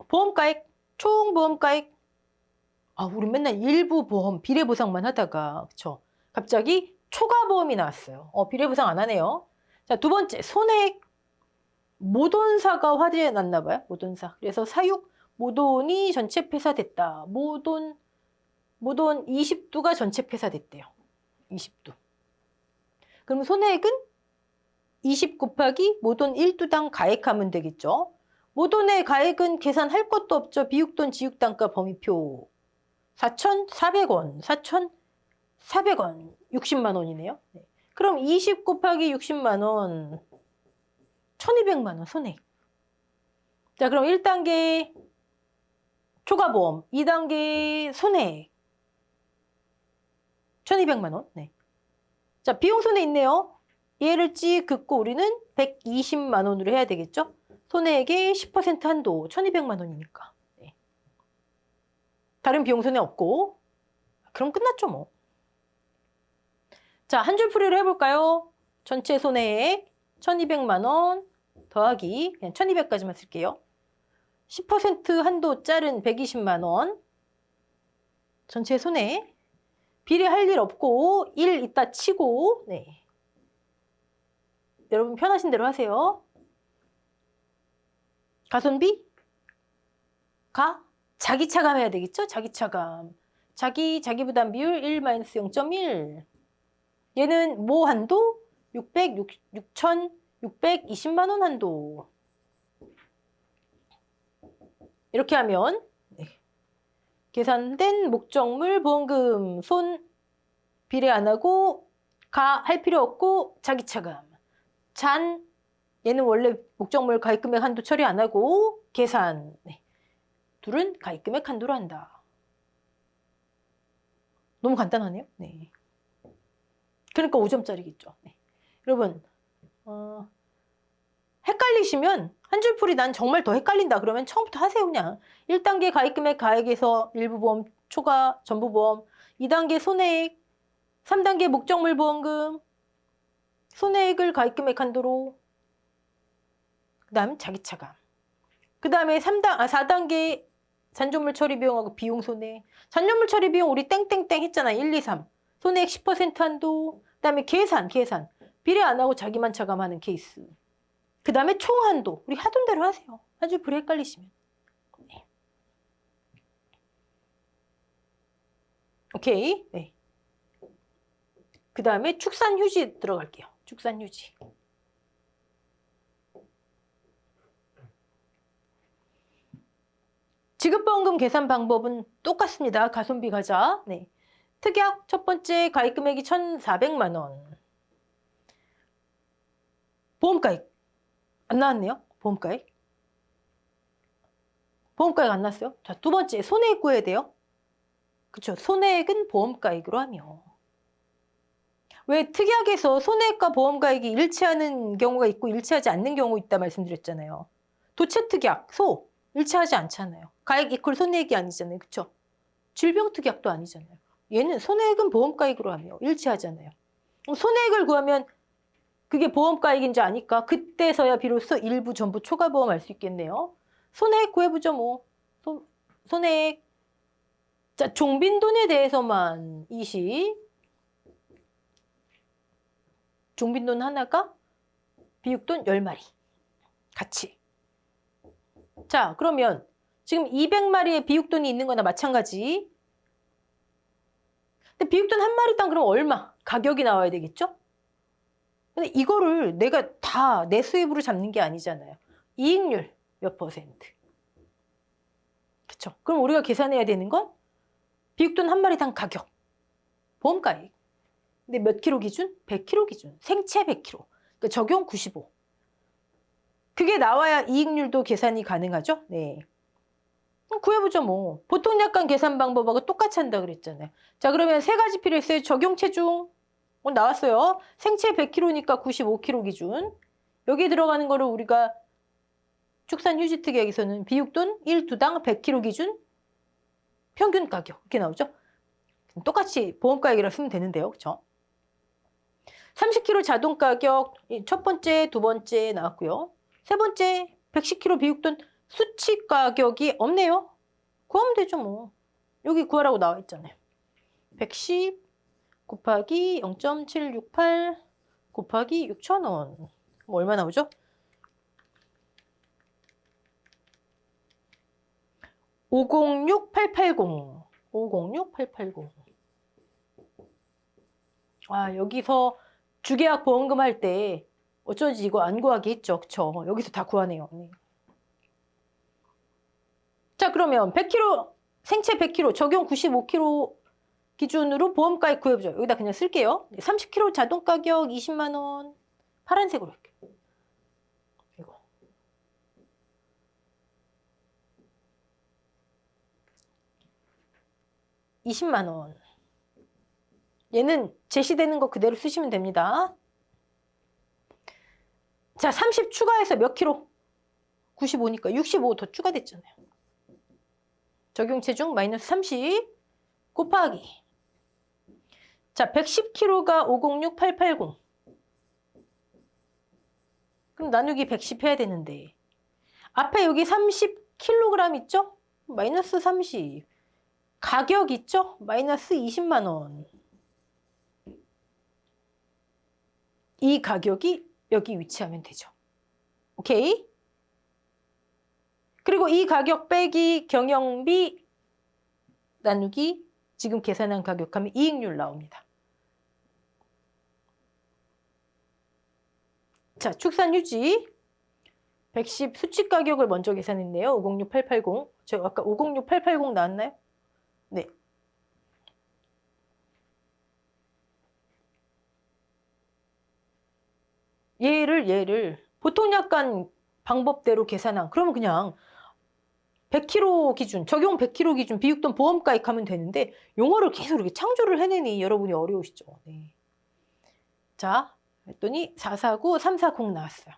보험가액, 총 보험가액. 우리 맨날 일부 보험, 비례보상만 하다가, 그쵸? 갑자기 초과보험이 나왔어요. 비례보상 안 하네요. 자, 두 번째, 손해액. 모돈사가 화재에 났나 봐요. 모돈사. 그래서 사육 모돈이 전체 폐사됐다. 모돈 20두가 전체 폐사됐대요. 20두. 그럼 손해액은 20 곱하기 모돈 1두당 가액하면 되겠죠. 모돈의 가액은 계산할 것도 없죠. 비육돈 지육단가 범위표 4,400원. 4,400원. 60만 원이네요. 네. 그럼 20 곱하기 60만 원. 1,200만 원 손해액. 자, 그럼 1단계 초과보험, 2단계 손해액. 1,200만 원. 네. 자, 비용 손해 있네요. 얘를 찌 긋고 우리는 120만 원으로 해야 되겠죠? 손해액의 10% 한도 1,200만 원이니까. 네. 다른 비용 손해 없고. 그럼 끝났죠, 뭐. 자, 한 줄 풀이를 해볼까요? 전체 손해액 1,200만 원 더하기 그냥 1,200까지만 쓸게요. 10% 한도 짤은 120만 원. 전체 손해. 비례할 일 없고 1 이따 치고 네. 여러분 편하신 대로 하세요. 가손비 가 자기 차감 해야 되겠죠? 자기 차감. 자기 부담 비율 1-0.1. 얘는 뭐 한도? 6,620만 원 한도. 이렇게 하면 계산된 목적물 보험금 손 비례 안 하고 가 할 필요 없고 자기 차감. 잔 얘는 원래 목적물 가입금액 한도 처리 안 하고 계산. 둘은 가입금액 한도로 한다. 너무 간단하네요. 네. 그러니까 5점짜리겠죠. 네. 여러분 헷갈리시면 한 줄 풀이 난 정말 더 헷갈린다. 그러면 처음부터 하세요. 그냥 1단계 가입금액 가액에서 일부 보험 초과 전부 보험, 2단계 손해액, 3단계 목적물 보험금, 손해액을 가입금액 한도로, 그 다음 자기 차감. 그 다음에 4단계 잔존물 처리 비용하고 비용 손해. 잔존물 처리 비용 우리 땡땡땡 했잖아. 1, 2, 3. 손해액 10% 한도. 그 다음에 계산. 비례 안 하고 자기만 차감하는 케이스. 그 다음에 총 한도. 우리 하던 대로 하세요. 아주 불 헷갈리시면. 네. 오케이. 네. 그 다음에 축산휴지 들어갈게요. 축산휴지. 지급보험금 계산 방법은 똑같습니다. 가성비 가자. 네. 특약 첫 번째 가입금액이 1,400만 원. 보험가입 안 나왔네요. 보험가입 안 났어요. 자, 두 번째 손해액 구해야 돼요. 그쵸? 손해액은 보험가입으로 하며. 왜 특약에서 손해액과 보험가입이 일치하는 경우가 있고 일치하지 않는 경우 있다 말씀드렸잖아요. 도체특약, 일치하지 않잖아요. 가액 이퀄 손해액이 아니잖아요. 그쵸? 질병특약도 아니잖아요. 얘는 손해액은 보험가입으로 하며 일치하잖아요. 손해액을 구하면 그게 보험가액인지 아니까 그때서야 비로소 일부 전부 초과보험 할 수 있겠네요. 손해액 구해보죠 뭐. 손해액. 자, 종빈돈에 대해서만 종빈돈 하나가 비육돈 10마리 같이. 자, 그러면 지금 200마리의 비육돈이 있는 거나 마찬가지. 근데 비육돈 한 마리당 그럼 얼마? 가격이 나와야 되겠죠? 근데 이거를 내가 다 내 수입으로 잡는 게 아니잖아요. 이익률 몇 %? 그쵸? 그럼 우리가 계산해야 되는 건 비육돈 한 마리당 가격, 보험가액. 근데 몇 킬로 기준? 100kg 기준. 생체 100kg. 그러니까 적용 95. 그게 나와야 이익률도 계산이 가능하죠? 네. 구해보죠 뭐. 보통 약관 계산 방법하고 똑같이 한다 그랬잖아요. 자, 그러면 세 가지 필요했어요. 적용 체중. 나왔어요. 생체 100kg니까 95kg 기준. 여기 들어가는 거를 우리가 축산휴지특약에서는 비육돈 1두당 100kg 기준 평균 가격 이렇게 나오죠. 똑같이 보험가액이라 쓰면 되는데요. 그렇죠? 30kg 자동 가격 첫 번째, 두 번째 나왔고요. 세 번째 110kg 비육돈 수치 가격이 없네요. 구하면 되죠 뭐. 여기 구하라고 나와 있잖아요. 110 곱하기 0.768 곱하기 6,000원. 얼마 나오죠? 506880. 506880. 아, 여기서 주계약 보험금 할 때 어쩐지 이거 안 구하기 했죠. 그쵸? 여기서 다 구하네요. 네. 자, 그러면 100kg, 생체 100kg, 적용 95kg 기준으로 보험가액 구해보죠. 여기다 그냥 쓸게요. 30kg 자동 가격 20만 원. 파란색으로 할게요. 이거. (20만 원) 얘는 제시되는 거 그대로 쓰시면 됩니다. 자, 30 추가해서 몇 킬로? 95니까 65 더 추가됐잖아요. 적용 체중 마이너스 30 곱하기. 자, 110kg가 506880. 그럼 나누기 110 해야 되는데 앞에 여기 30kg 있죠? 마이너스 30. 가격 있죠? 마이너스 20만 원. 이 가격이 여기 위치하면 되죠. 오케이? 그리고 이 가격 빼기 경영비 나누기 지금 계산한 가격하면 이익률 나옵니다. 자, 축산휴지 110 수칙 가격을 먼저 계산했네요. 506880. 저 아까 506880 나왔나요? 네. 얘를 보통 약간 방법대로 계산한 그러면 그냥 100kg 기준, 적용 100kg 기준 비육돈 보험가액 하면 되는데 용어를 계속 이렇게 창조를 해내니 여러분이 어려우시죠. 네. 자, 했더니 449, 340 나왔어요.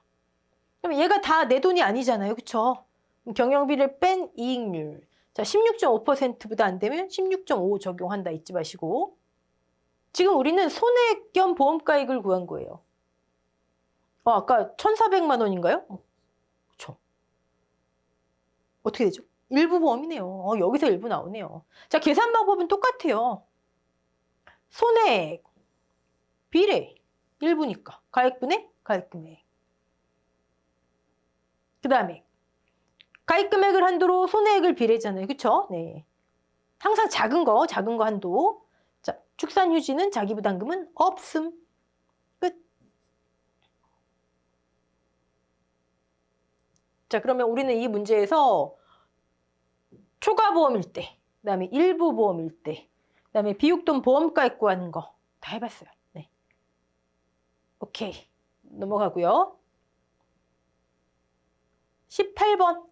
그럼 얘가 다 내 돈이 아니잖아요. 그쵸? 경영비를 뺀 이익률. 자, 16.5%보다 안 되면 16.5 적용한다 잊지 마시고. 지금 우리는 손해액 겸 보험가액을 구한 거예요. 아까 1,400만 원인가요? 그쵸. 어떻게 되죠? 일부 보험이네요. 여기서 일부 나오네요. 자, 계산 방법은 똑같아요. 손해액, 비례, 일부니까. 가액분의 가액금액. 그 다음에 가입금액을 한도로 손해액을 비례잖아요. 그쵸? 네. 항상 작은 거 한도. 자, 축산휴지는 자기부담금은 없음. 끝. 자, 그러면 우리는 이 문제에서 초과보험일 때, 그 다음에 일부보험일 때, 그 다음에 비육돈 보험가액 구하는 거 다 해봤어요. 네. 오케이. 넘어가고요. 18번.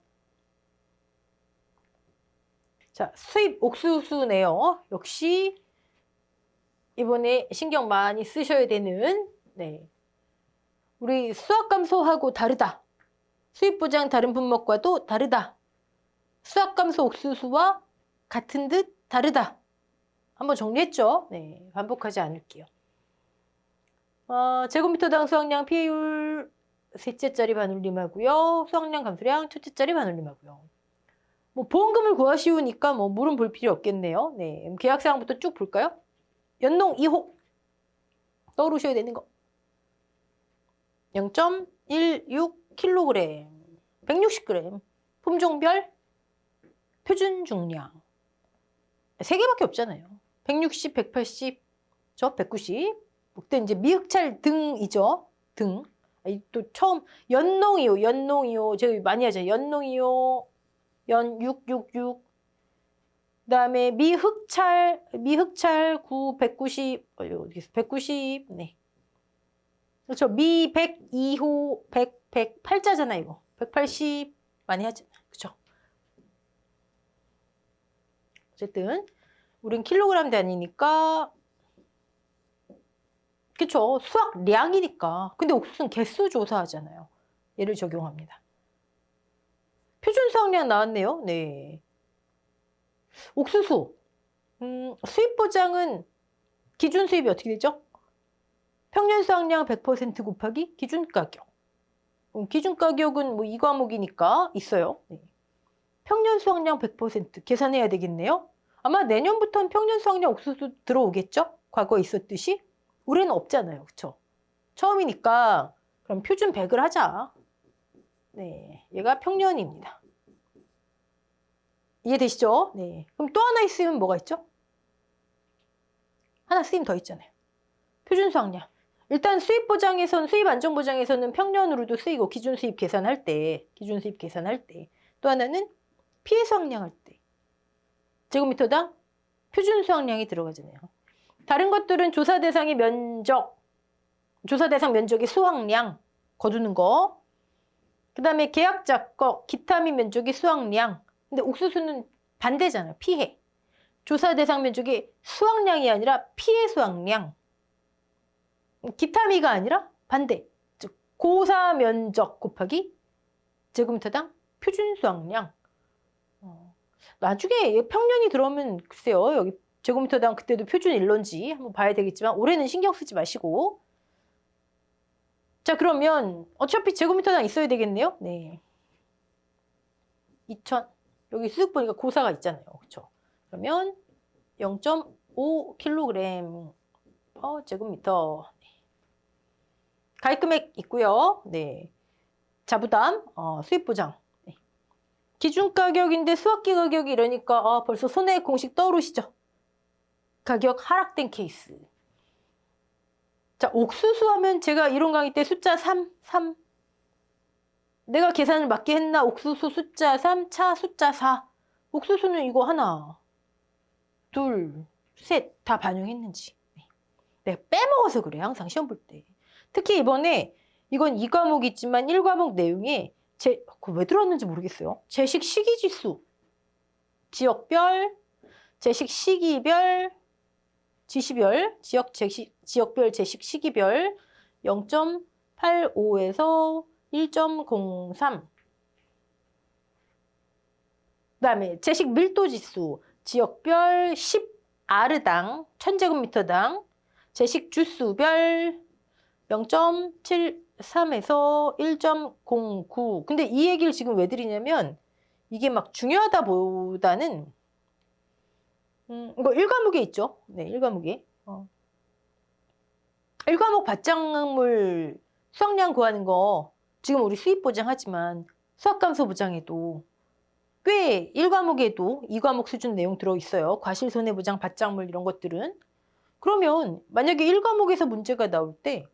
자, 수입 옥수수네요. 역시 이번에 신경 많이 쓰셔야 되는 네. 우리 수확감소하고 다르다. 수입보장 다른 품목과도 다르다. 수확감소 옥수수와 같은 듯 다르다. 한번 정리했죠? 네, 반복하지 않을게요. 제곱미터당 수확량 피해율 셋째짜리 반올림하고요. 수확량 감소량 첫째짜리 반올림하고요. 뭐 보험금을 구하시우니까 뭐 물은 볼 필요 없겠네요. 네, 계약사항부터 쭉 볼까요? 연농 2호 떠오르셔야 되는 거. 0.16kg, 160g, 품종별, 표준 중량. 3개밖에 없잖아요. 160, 180, 저 190. 그때 이제 미흑찰 등이죠. 등. 또 처음 연농이요. 제가 많이 하죠. 연농이요. 연 666. 그다음에 미흑찰 9 190. 어디 있어? 190. 네. 그렇죠. 미 102호 100 8자잖아 이거. 180 많이 하잖아. 그렇죠? 어쨌든 우린 킬로그램 단위니까 그쵸. 수확량이니까. 근데 옥수수는 개수 조사하잖아요. 얘를 적용합니다. 표준 수확량 나왔네요. 네. 옥수수. 수입 보장은 기준 수입이 어떻게 되죠? 평년 수확량 100% 곱하기 기준 가격. 기준 가격은 뭐 이 과목이니까 있어요. 네. 평년 수확량 100% 계산해야 되겠네요. 아마 내년부터는 평년 수확량 옥수수 들어오겠죠? 과거에 있었듯이. 올해는 없잖아요. 그쵸? 처음이니까 그럼 표준 100을 하자. 네, 얘가 평년입니다. 이해되시죠? 네. 그럼 또 하나 있으면 뭐가 있죠? 하나 쓰임 더 있잖아요. 표준 수확량. 일단 수입 안정 보장에서는 평년으로도 쓰이고 기준 수입 계산할 때 또 하나는 피해 수확량 할 때 제곱미터당 표준 수확량이 들어가잖아요. 다른 것들은 조사 대상의 면적, 조사 대상 면적의 수확량 거두는 거. 그 다음에 계약자 거, 기타 및 면적의 수확량. 근데 옥수수는 반대잖아요. 피해. 조사 대상 면적의 수확량이 아니라 피해 수확량. 기타 미가 아니라 반대. 즉 고사 면적 곱하기 제곱미터당 표준 수확량. 나중에 평년이 들어오면 글쎄요. 여기 제곱미터당 그때도 표준 일론지 한번 봐야 되겠지만 올해는 신경 쓰지 마시고. 자, 그러면 어차피 제곱미터당 있어야 되겠네요. 네. 2000. 여기 쓱 보니까 고사가 있잖아요. 그렇죠? 그러면 0.5kg 제곱미터. 가입금액 있고요. 네. 자부담, 수입보장. 네. 기준 가격인데 수학기 가격이 이러니까 벌써 손에 공식 떠오르시죠? 가격 하락된 케이스. 자, 옥수수 하면 제가 이론 강의 때 숫자 3. 내가 계산을 맞게 했나? 옥수수 숫자 3, 차 숫자 4. 옥수수는 이거 하나, 둘, 셋 다 반영했는지. 내가 빼먹어서 그래, 항상 시험 볼 때. 특히 이번에 이건 2과목 있지만 1과목 내용에 그거 왜 들어왔는지 모르겠어요. 제식 시기지수, 지역별, 제식 시기별, 지시별, 지역별 제식 시기별 0.85에서 1.03. 그다음에 제식 밀도지수, 지역별 10R당 1000제곱미터당, 제식 주수별 0.73에서 1.09. 근데 이 얘기를 지금 왜 드리냐면 이게 막 중요하다 보다는 이거 1과목에 있죠. 네, 1과목에. 1과목 받장물 수학량 구하는 거 지금 우리 수입 보장하지만 수학감소 보장에도 꽤 1과목에도 2과목 수준 내용 들어있어요. 과실손해보장, 받장물 이런 것들은. 그러면 만약에 1과목에서 문제가 나올 때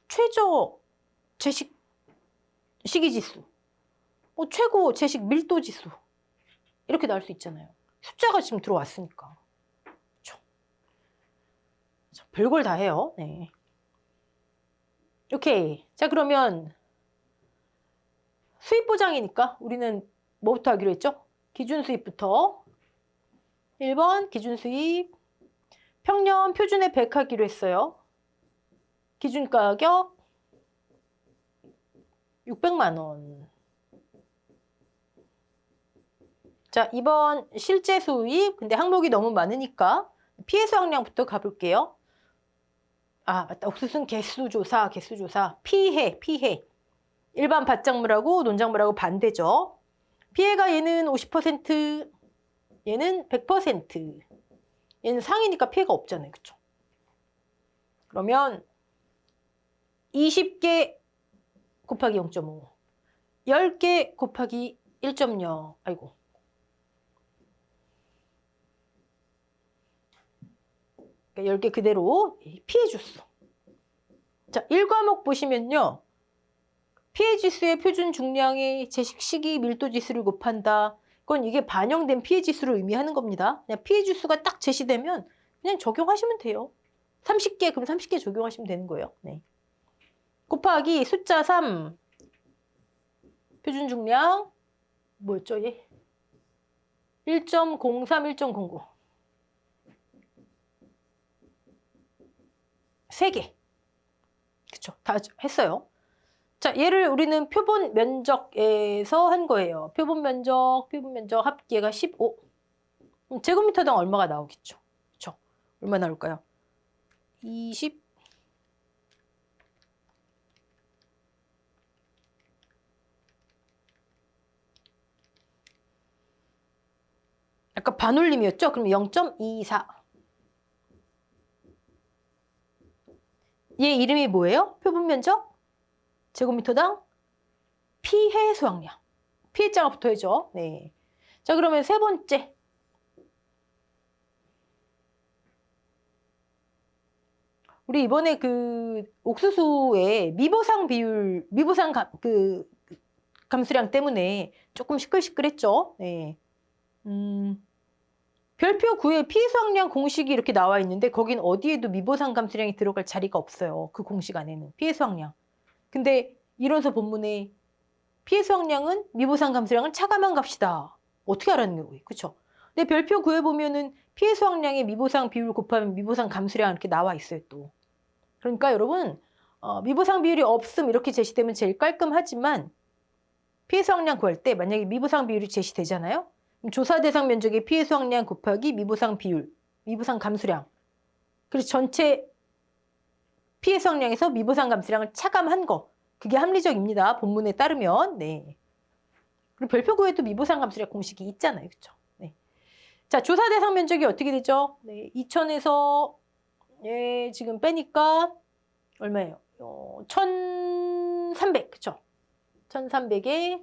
최저 제식 시기지수, 최고 제식 밀도지수 이렇게 나올 수 있잖아요. 숫자가 지금 들어왔으니까. 그렇죠? 별걸 다 해요. 네. 오케이. 자, 그러면 수입 보장이니까 우리는 뭐부터 하기로 했죠? 기준 수입부터. 1번 기준 수입. 평년 표준에 100 하기로 했어요. 기준 가격 600만 원. 자, 2번 실제 수입. 근데 항목이 너무 많으니까 피해 수확량부터 가볼게요. 맞다. 옥수수는 개수조사. 피해. 일반 밭작물하고 논작물하고 반대죠. 피해가 얘는 50%, 얘는 100%. 얘는 상이니까 피해가 없잖아요. 그쵸? 그러면 20개 곱하기 0.5, 10개 곱하기 1.0. 아이고. 그러니까 10개 그대로 피해 주수. 자, 1과목 보시면요. 피해 지수의 표준 중량의 제식 시기 밀도 지수를 곱한다. 그건 이게 반영된 피해 지수를 의미하는 겁니다. 그냥 피해 지수가 딱 제시되면 그냥 적용하시면 돼요. 30개, 그럼 30개 적용하시면 되는 거예요. 네. 곱하기 숫자 3. 표준 중량 뭐였죠, 얘? 1.03, 1.09. 3개. 그쵸? 다 했어요. 자, 얘를 우리는 표본 면적에서 한 거예요. 표본 면적 합계가 15. 그럼 제곱미터당 얼마가 나오겠죠? 그쵸? 얼마 나올까요? 20. 아까 반올림이었죠? 그럼 0.24. 얘 이름이 뭐예요? 표본 면적? 제곱미터당 피해 수확량. 피해자가 붙어야죠. 네. 자, 그러면 세 번째. 우리 이번에 그 옥수수의 미보상 비율, 감수량 때문에 조금 시끌시끌했죠. 네. 별표 9에 피해 수확량 공식이 이렇게 나와 있는데 거긴 어디에도 미보상 감수량이 들어갈 자리가 없어요. 그 공식 안에는 피해 수확량. 근데 이론서 본문에 피해 수확량은 미보상 감수량을 차감한 값이다. 어떻게 알았는 거예요? 그렇죠? 근데 별표 9에 보면은 피해 수확량의 미보상 비율 곱하면 미보상 감수량 이렇게 나와 있어요, 또. 그러니까 여러분, 미보상 비율이 없음 이렇게 제시되면 제일 깔끔하지만 피해 수확량 구할 때 만약에 미보상 비율이 제시되잖아요? 그럼 조사 대상 면적의 피해 수확량 곱하기 미보상 비율, 미보상 감수량. 그래서 전체 피해 수확량에서 미보상 감수량을 차감한 거. 그게 합리적입니다. 본문에 따르면. 네. 그리고 별표 9에도 미보상 감수량 공식이 있잖아요. 그렇죠? 네. 자, 조사 대상 면적이 어떻게 되죠? 네, 2000에서 지금 빼니까 얼마예요? 1300. 그렇죠? 1300에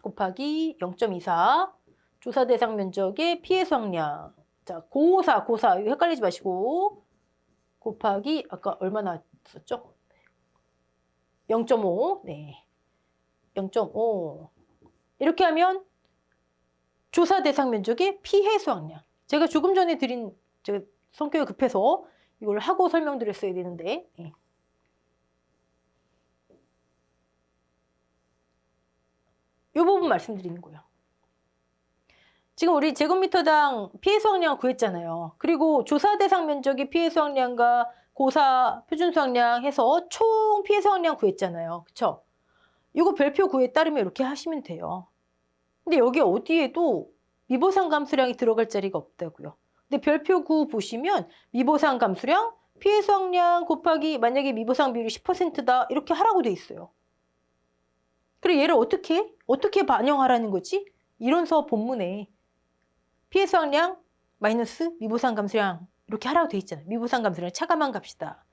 곱하기 0.24 조사 대상 면적의 피해 수확량. 자, 고사 이거 헷갈리지 마시고 곱하기 아까 얼마 나왔었죠? 0.5. 네. 0.5. 이렇게 하면 조사 대상 면적의 피해 수확량. 제가 조금 전에 제가 성격이 급해서 이걸 하고 설명드렸어야 되는데. 네. 이 부분 말씀드리는 거예요. 지금 우리 제곱미터당 피해 수확량을 구했잖아요. 그리고 조사 대상 면적의 피해 수확량과 고사 표준 수확량 해서 총 피해 수확량 구했잖아요. 그쵸? 이거 별표 구에 따르면 이렇게 하시면 돼요. 근데 여기 어디에도 미보상 감수량이 들어갈 자리가 없다고요. 근데 별표 9 보시면 미보상 감수량, 피해 수확량 곱하기 만약에 미보상 비율이 10%다 이렇게 하라고 돼 있어요. 그리고 얘를 어떻게 반영하라는 거지? 이론서 본문에 피해 수확량 마이너스 미보상 감수량 이렇게 하라고 돼 있잖아요. 미보상 감수량 차감한 값이다.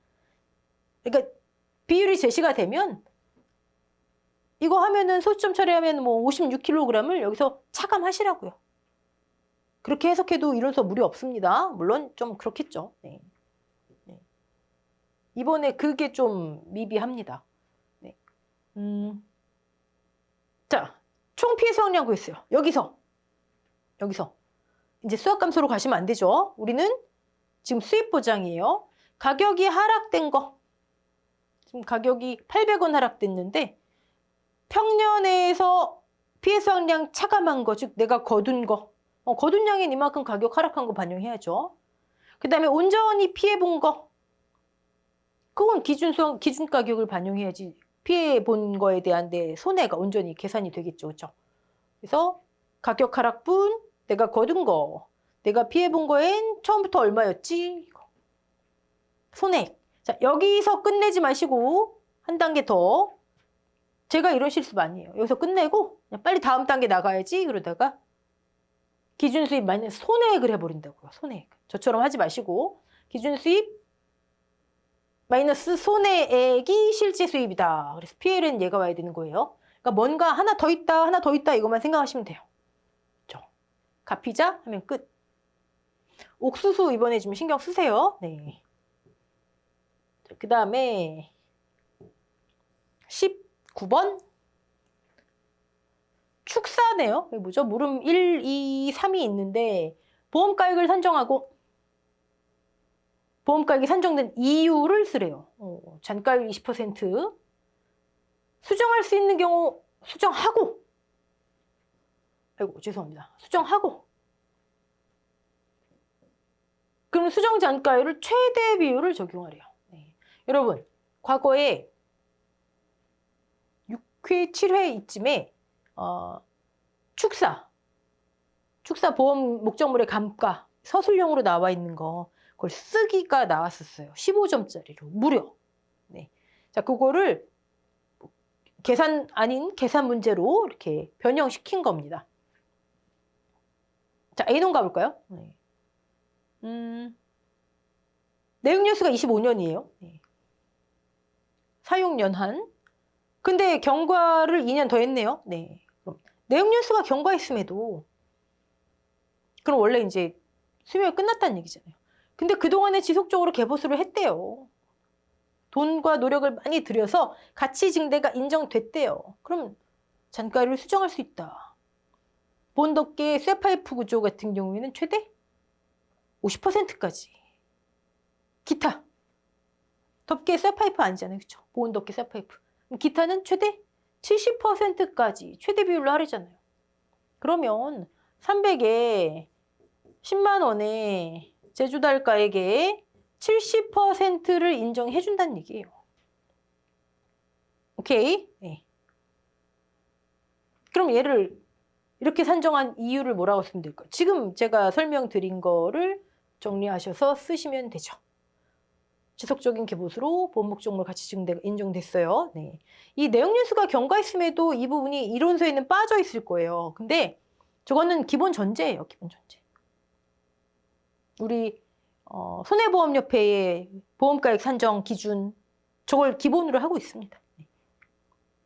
그러니까 비율이 제시가 되면 이거 하면은 소수점 처리하면 뭐 56kg을 여기서 차감하시라고요. 그렇게 해석해도 이론서 무리 없습니다. 물론 좀 그렇겠죠. 네. 네. 이번에 그게 좀 미비합니다. 네. 자, 총 피해 수확량 구했어요. 여기서 이제 수학 감소로 가시면 안 되죠. 우리는 지금 수입 보장이에요. 가격이 하락된 거. 지금 가격이 800원 하락됐는데 평년에서 피해 수확량 차감한 거, 즉 내가 거둔 거. 거둔 양인 이만큼 가격 하락한 거 반영해야죠. 그 다음에 온전히 피해본 거. 그건 기준 가격을 반영해야지 피해본 거에 대한 내 손해가 온전히 계산이 되겠죠. 그렇죠? 그래서 가격 하락분, 내가 거둔 거, 내가 피해본 거엔 처음부터 얼마였지? 손해. 자, 여기서 끝내지 마시고 한 단계 더. 제가 이런 실수 많이 해요. 여기서 끝내고 그냥 빨리 다음 단계 나가야지. 그러다가 기준 수입 마이너스 손해액을 해버린다고요. 손해액. 저처럼 하지 마시고 기준 수입 마이너스 손해액이 실제 수입이다. 그래서 PL은 얘가 와야 되는 거예요. 그러니까 뭔가 하나 더 있다 이것만 생각하시면 돼요. 그렇죠? 갚이자 하면 끝. 옥수수 이번에 좀 신경 쓰세요. 네. 그 다음에 19번 축사네요. 이게 뭐죠? 물음 1, 2, 3이 있는데 보험가액을 산정하고 보험가액이 산정된 이유를 쓰래요. 잔가율 20%. 수정할 수 있는 경우 수정하고. 아이고 죄송합니다. 수정하고. 그럼 수정 잔가율을 최대 비율을 적용하래요. 네. 여러분 과거에 6회, 7회 이쯤에 축사 보험 목적물의 감가 서술형으로 나와 있는 거 그걸 쓰기가 나왔었어요. 15점짜리로 무려. 네. 자, 그거를 계산 아닌 계산 문제로 이렇게 변형시킨 겁니다. 자, A론 가볼까요? 네. 내용 연수가 25년이에요. 네. 사용 연한. 근데 경과를 2년 더 했네요. 네. 그럼 내용 연수가 경과했음에도 그럼 원래 이제 수명이 끝났다는 얘기잖아요. 근데 그동안에 지속적으로 개보수를 했대요. 돈과 노력을 많이 들여서 가치 증대가 인정됐대요. 그럼 잔가율을 수정할 수 있다. 보온덮개 쇠파이프 구조 같은 경우에는 최대 50%까지. 기타. 덮개 쇠파이프 아니잖아요. 그렇죠? 보온덮개 쇠파이프. 기타는 최대 70%까지 최대 비율로 하려잖아요. 그러면 300에 10만 원에 제조달가액의 70%를 인정해 준다는 얘기예요. 오케이? 네. 그럼 얘를 이렇게 산정한 이유를 뭐라고 쓰면 될까요? 지금 제가 설명드린 거를 정리하셔서 쓰시면 되죠. 지속적인 개보수로 보험 목적물 가치 증대가 인정됐어요. 네. 이 내용 연수가 경과했음에도 이 부분이 이론서에는 빠져 있을 거예요. 근데 저거는 기본 전제예요. 기본 전제. 우리 손해보험협회의 보험가액 산정 기준 저걸 기본으로 하고 있습니다.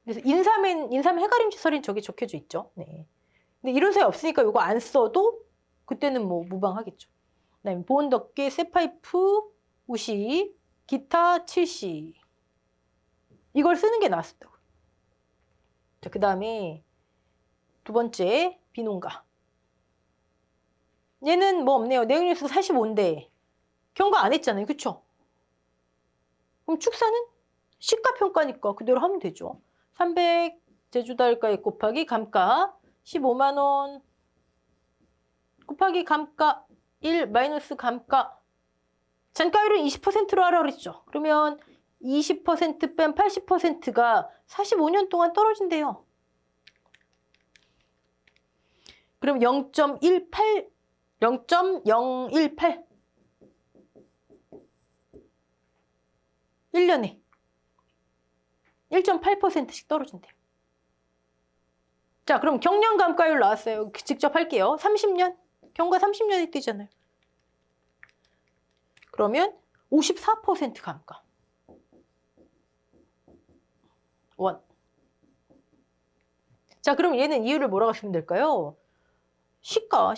그래서 인삼 해가림치설인 저게 적혀져 있죠. 네. 근데 이론서에 없으니까 이거 안 써도 그때는 뭐 무방하겠죠. 그다음에 보온덮개, 쇠파이프, 우시, 기타, 칠시. 이걸 쓰는 게 나았었다고. 자, 그다음에 두 번째 비농가. 얘는 뭐 없네요. 내용뉴스 45인데 경과 안 했잖아요. 그쵸? 그럼 축사는 시가평가니까 그대로 하면 되죠. 300 제주달가액 곱하기 감가 15만 원 곱하기 감가 1 마이너스 감가 잔가율은 20%로 하라 그랬죠. 그러면 20% 뺀 80%가 45년 동안 떨어진대요. 그럼 0.018 1년에 1.8%씩 떨어진대요. 자, 그럼 경년 감가율 나왔어요. 직접 할게요. 30년. 경과 30년이 뛰잖아요. 그러면 54% 감가. 원. 자, 그럼 얘는 이유를 뭐라고 쓰면 될까요? 시가.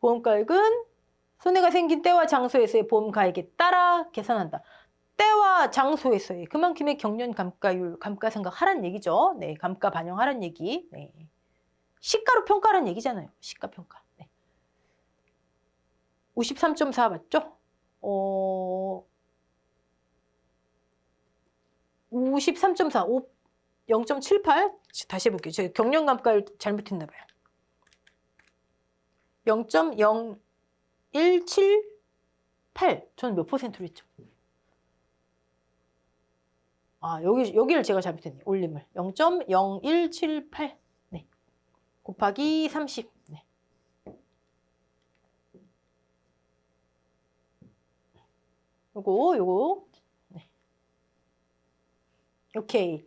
보험가액은 손해가 생긴 때와 장소에서의 보험가액에 따라 계산한다. 때와 장소에서의 그만큼의 경년 감가율, 감가상각 하란 얘기죠. 네, 감가 반영하란 얘기. 네. 시가로 평가하란 얘기잖아요. 시가 평가. 네. 53.4 맞죠? 53.4, 0.78. 다시 해볼게요. 제가 경년 감가율 잘못했나 봐요. 0.0178. 저는 몇 %로 했죠? 아, 여기를 제가 잘못했네요. 올림을. 0.0178. 네. 곱하기 30. 네. 요거. 네. 오케이.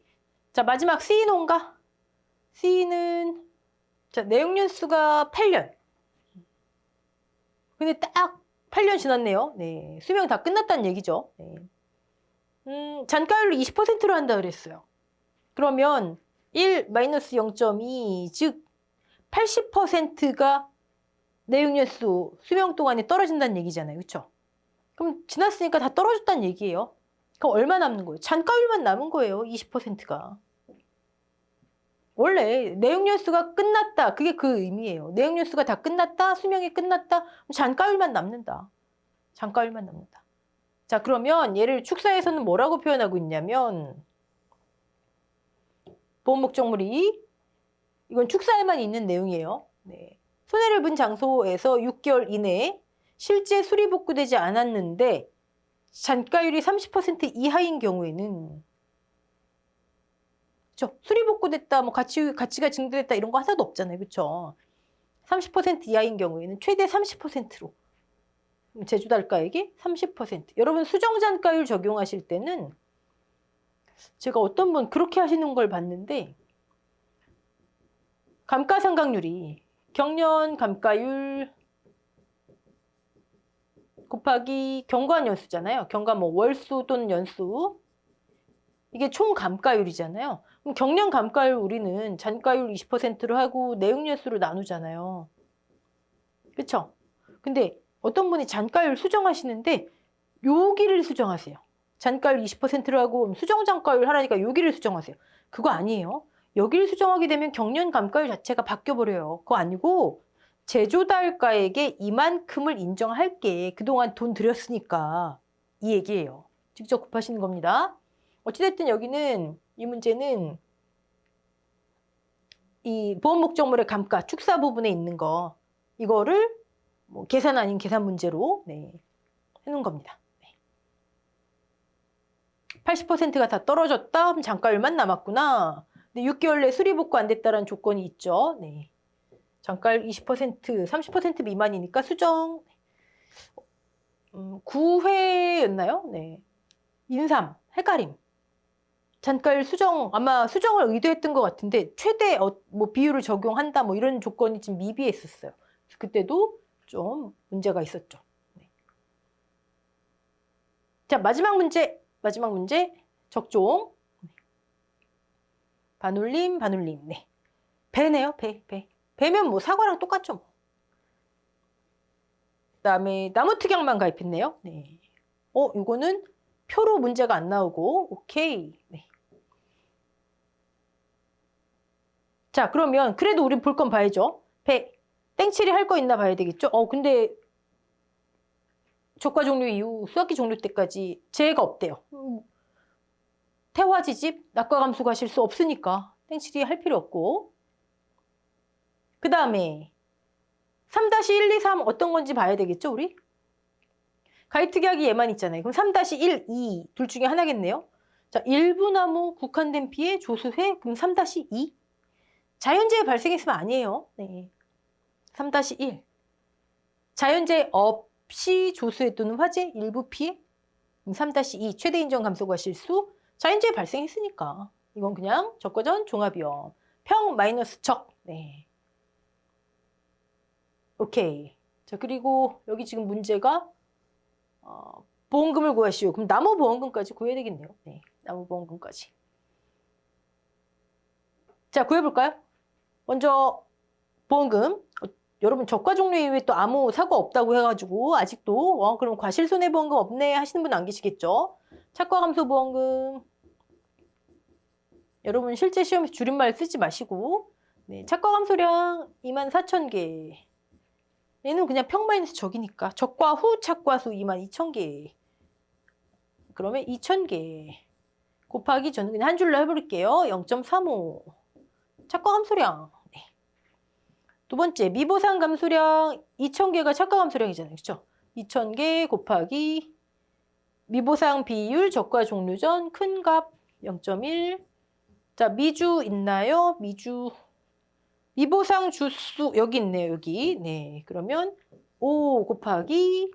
자, 마지막 C농가. C는, 자, 내용연수가 8년. 근데 딱 8년 지났네요. 네. 수명 다 끝났다는 얘기죠. 네. 잔가율로 20%로 한다 그랬어요. 그러면 1 마이너스 0.2, 즉 80%가 내용연수 수명 동안에 떨어진다는 얘기잖아요. 그렇죠? 그럼 지났으니까 다 떨어졌다는 얘기예요. 그럼 얼마 남는 거예요? 잔가율만 남은 거예요. 20%가. 원래 내용연수가 끝났다. 그게 그 의미예요. 내용연수가 다 끝났다. 수명이 끝났다. 잔가율만 남는다. 잔가율만 남는다. 자, 그러면 얘를 축사에서는 뭐라고 표현하고 있냐면 보험 목적물이 이건 축사에만 있는 내용이에요. 네. 손해를 본 장소에서 6개월 이내에 실제 수리 복구되지 않았는데 잔가율이 30% 이하인 경우에는 그렇죠? 수리 복구됐다, 뭐 가치가 증대됐다 이런 거 하나도 없잖아요. 그렇죠? 30% 이하인 경우에는 최대 30%로 제주달가액이 30%. 여러분 수정잔가율 적용하실 때는 제가 어떤 분 그렇게 하시는 걸 봤는데 감가상각률이 경년 감가율 곱하기 경과한 연수잖아요. 경과 뭐 월수 또는 연수. 이게 총 감가율이잖아요. 그럼 경년 감가율 우리는 잔가율 20%로 하고 내용연수로 나누잖아요. 그렇죠? 근데 어떤 분이 잔가율 수정하시는데 여기를 수정하세요. 잔가율 20%로 하고 수정 잔가율 하라니까 여기를 수정하세요. 그거 아니에요. 여기를 수정하게 되면 경년 감가율 자체가 바뀌어버려요. 그거 아니고 제조달가액에 이만큼을 인정할게. 그동안 돈 들였으니까 이 얘기예요. 직접 곱하시는 겁니다. 어찌됐든 여기는 이 문제는 이 보험 목적물의 감가, 축사 부분에 있는 거 이거를 뭐 계산 아닌 계산 문제로 해놓은 겁니다. 80%가 다 떨어졌다? 그럼 잔가율만 남았구나. 근데 6개월 내 수리 복구 안 됐다는 조건이 있죠. 네. 잔가율 20%, 30% 미만이니까 수정 9회였나요? 네. 인삼, 해가림. 잔가율 수정, 아마 수정을 의도했던 것 같은데 최대 뭐 비율을 적용한다 뭐 이런 조건이 좀 미비했었어요. 그때도 좀 문제가 있었죠. 네. 자, 마지막 문제 적종. 반올림, 반올림. 네. 배네요, 배. 배면 뭐 사과랑 똑같죠. 뭐. 그다음에 나무특약만 가입했네요. 네. 이거는 표로 문제가 안 나오고 오케이. 네. 자, 그러면 그래도 우린 볼 건 봐야죠. 배. 땡칠이 할 거 있나 봐야 되겠죠? 근데 적과 종료 이후 수학기 종료 때까지 재해가 없대요. 태화지집, 낙과 감수가 실 수 없으니까 땡칠이 할 필요 없고. 그 다음에 3-1, 2, 3 어떤 건지 봐야 되겠죠, 우리? 가입특약이 얘만 있잖아요. 그럼 3-1, 2 둘 중에 하나겠네요. 자, 일부나무 국한된 피해 조수회 그럼 3-2 자연재해 발생했으면 아니에요. 네. 3-1 자연재해 없이 조수회 또는 화재 일부 피해 3-2 최대 인정 감소가 실수 자연재해 발생했으니까 이건 그냥 적과전 종합위험 평 마이너스 적. 네. 오케이. 자, 그리고 여기 지금 문제가 보험금을 구하시오. 그럼 나무보험금까지 구해야 되겠네요. 네, 나무보험금까지. 자, 구해볼까요? 먼저 보험금. 여러분 적과 종료 이후에 또 아무 사고 없다고 해가지고 아직도 그럼 과실손해보험금 없네 하시는 분 안 계시겠죠? 착과감소보험금. 여러분 실제 시험에서 줄임말 쓰지 마시고 네, 착과감소량 24,000개. 얘는 그냥 평 마이너스 적이니까 적과 후 착과수 22,000개. 그러면 2,000개 곱하기 저는 그냥 한 줄로 해볼게요. 0.35 착과 감소량. 네. 두 번째 미보상 감소량 2,000개가 착과 감소량이잖아요. 그렇죠? 2,000개 곱하기 미보상 비율 적과 종료 전 큰 값 0.1. 자, 미주 있나요? 미주. 미보상 주수 여기 있네요. 여기. 네. 그러면 5 곱하기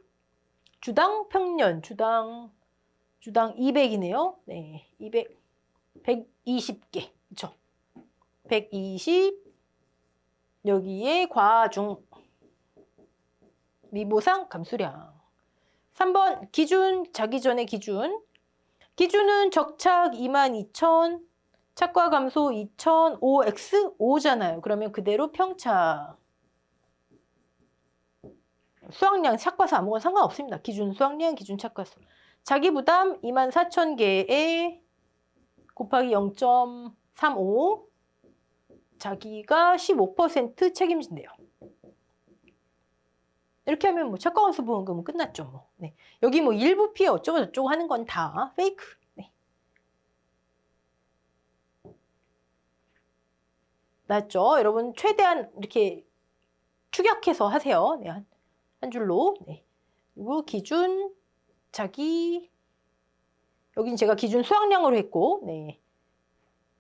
주당 평년 주당 200이네요. 네. 200 120개. 그렇죠? 120 여기에 과중 미보상 감수량. 3번 기준 자기 전에 기준. 기준은 적착 22,000 착과 감소 2,000 OX 5잖아요. 그러면 그대로 평차. 수학량 착과수 아무거나 상관없습니다. 기준 수학량 기준 착과수. 자기 부담 24,000개에 곱하기 0.35 자기가 15% 책임진대요. 이렇게 하면 뭐 착과감소 보험금은 끝났죠. 뭐. 네. 여기 뭐 일부 피해 어쩌고 저쩌고 하는 건 다 페이크. 네. 맞죠? 여러분 최대한 이렇게 축약해서 하세요. 네. 한 줄로. 네. 그리고 기준 자기 여긴 제가 기준 수학량으로 했고 네.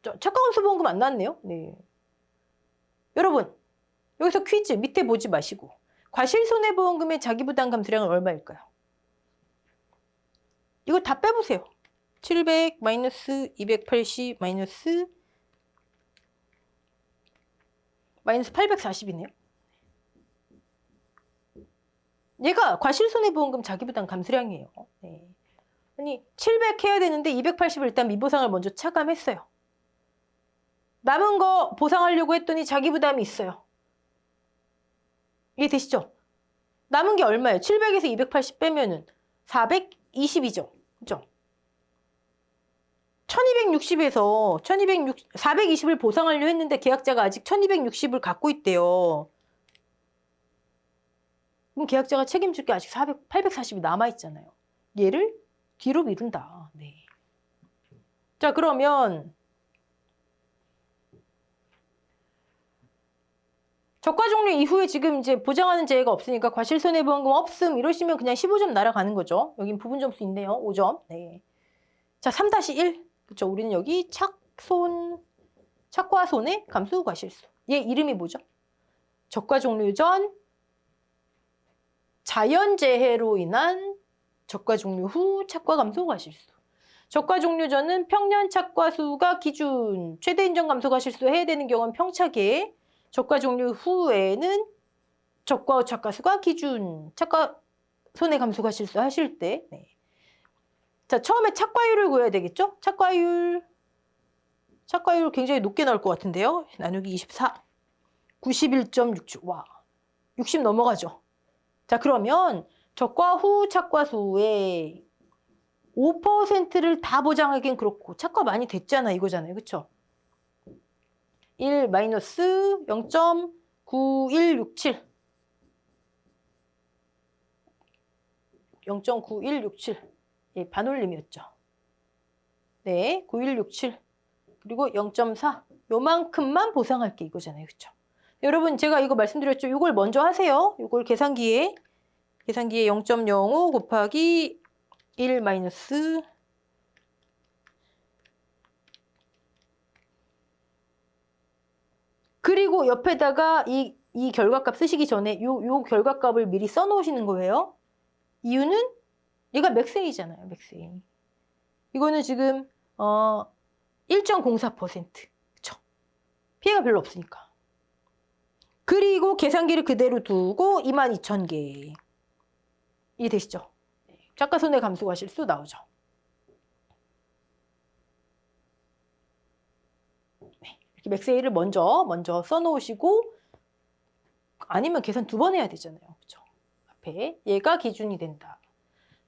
착과감소 보험금 안 나왔네요. 네. 여러분 여기서 퀴즈 밑에 보지 마시고 과실손해보험금의 자기부담 감수량은 얼마일까요? 이거 다 빼보세요. 700 마이너스 280 마이너스 840이네요. 얘가 과실손해보험금 자기부담 감수량이에요. 네. 아니 700 해야 되는데 280을 일단 미보상을 먼저 차감했어요. 남은 거 보상하려고 했더니 자기부담이 있어요. 이해되시죠? 남은 게 얼마예요? 700에서 280 빼면은 420이죠. 그죠? 1260에서 420을 보상하려 했는데 계약자가 아직 1260을 갖고 있대요. 그럼 계약자가 책임질 게 아직 840이 남아있잖아요. 얘를 뒤로 미룬다. 네. 자, 그러면 적과 종료 이후에 지금 이제 보장하는 재해가 없으니까 과실손해보험금 없음 이러시면 그냥 15점 날아가는 거죠. 여긴 부분 점수 있네요. 5점. 네. 자, 3-1. 그렇죠. 우리는 여기 착과 손해 감수 과실수. 얘 이름이 뭐죠? 적과 종료 전 자연재해로 인한 적과 종료 후 착과 감소 과실수. 적과 종료 전은 평년 착과수가 기준 최대 인정 감소 과실수 해야 되는 경우는 평차계. 적과 종료 후에는 적과 착과수가 기준 착과 손해 감소 과실수 하실 때 네. 자, 처음에 착과율을 구해야 되겠죠? 착과율 착과율 굉장히 높게 나올 것 같은데요. 나누기 24. 91.67. 와, 60 넘어가죠. 자, 그러면 적과 후 착과수의 5%를 다 보장하기엔 그렇고 착과 많이 됐잖아 이거잖아요. 그쵸? 1 마이너스 0.9167 0.9167 예, 반올림이었죠. 네, 9167 그리고 0.4 요만큼만 보상할게 이거잖아요. 그쵸? 여러분 제가 이거 말씀드렸죠. 이걸 먼저 하세요. 이걸 계산기에 0.05 곱하기 1 마이너스 그리고 옆에다가 이 결과값 쓰시기 전에 요 결과값을 미리 써놓으시는 거예요. 이유는 얘가 맥세이잖아요. 맥세이. 이거는 지금 1.04%. 그쵸? 피해가 별로 없으니까. 그리고 계산기를 그대로 두고 22,000개. 이해되시죠? 작가 손해 감소가 실수 나오죠. 네, 이렇게 맥세이를 먼저 써놓으시고 아니면 계산 2번 해야 되잖아요. 그렇죠? 앞에 얘가 기준이 된다.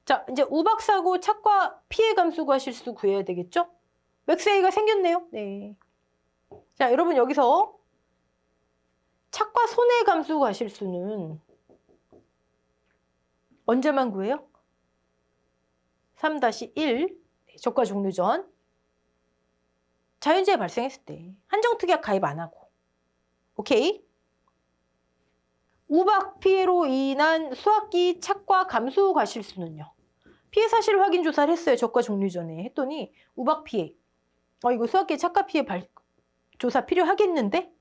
자, 이제 우박사고 착과 피해 감소가 실수 구해야 되겠죠? 맥세이가 생겼네요. 네. 자, 여러분 여기서 착과 손해 감소가 실수는 언제만 구해요? 3-1 저가 종료 전 자연재해 발생했을 때 한정특약 가입 안 하고 오케이? 우박 피해로 인한 수학기 착과 감소 과실수는요. 피해 사실 확인 조사를 했어요. 저가 종료 전에 했더니 우박 피해. 이거 수학기 착과 피해 조사 필요하겠는데?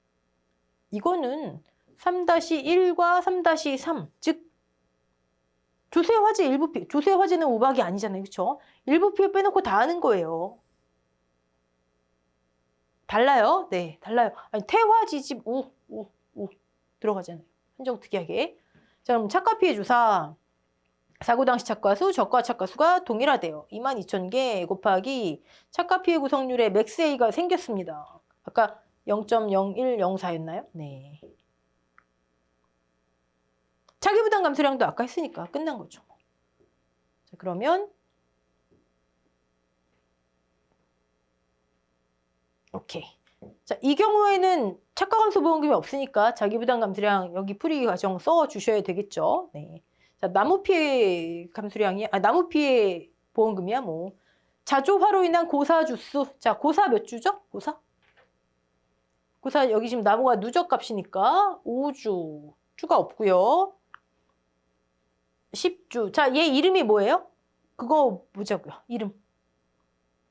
이거는 3-1과 3-3 즉 조세 화재 일부 피해. 조세 화재는 우박이 아니잖아요. 그렇죠? 일부 피해 빼놓고 다 하는 거예요. 달라요? 네, 달라요. 아니, 태화 지집 우 들어가잖아요. 한정특이하게. 자, 그럼 착과 피해 조사. 사고 당시 착과수, 저가 착과수가 동일하대요. 22,000개 곱하기 착과 피해 구성률의 맥스A가 생겼습니다. 아까 0.0104였나요? 네. 자기부담 감소량도 아까 했으니까 끝난 거죠. 자, 그러면 오케이. 자, 이 경우에는 착과 감소 보험금이 없으니까 자기부담 감소량 여기 풀이 과정 써 주셔야 되겠죠. 네. 자, 나무 피해 감소량이 나무 피해 보험금이야 뭐. 자조화로 인한 고사 주수. 자, 고사 몇 주죠? 고사 여기 지금 나무가 누적 값이니까 5주. 주가 없고요. 10주. 자, 얘 이름이 뭐예요? 그거 보자고요. 이름.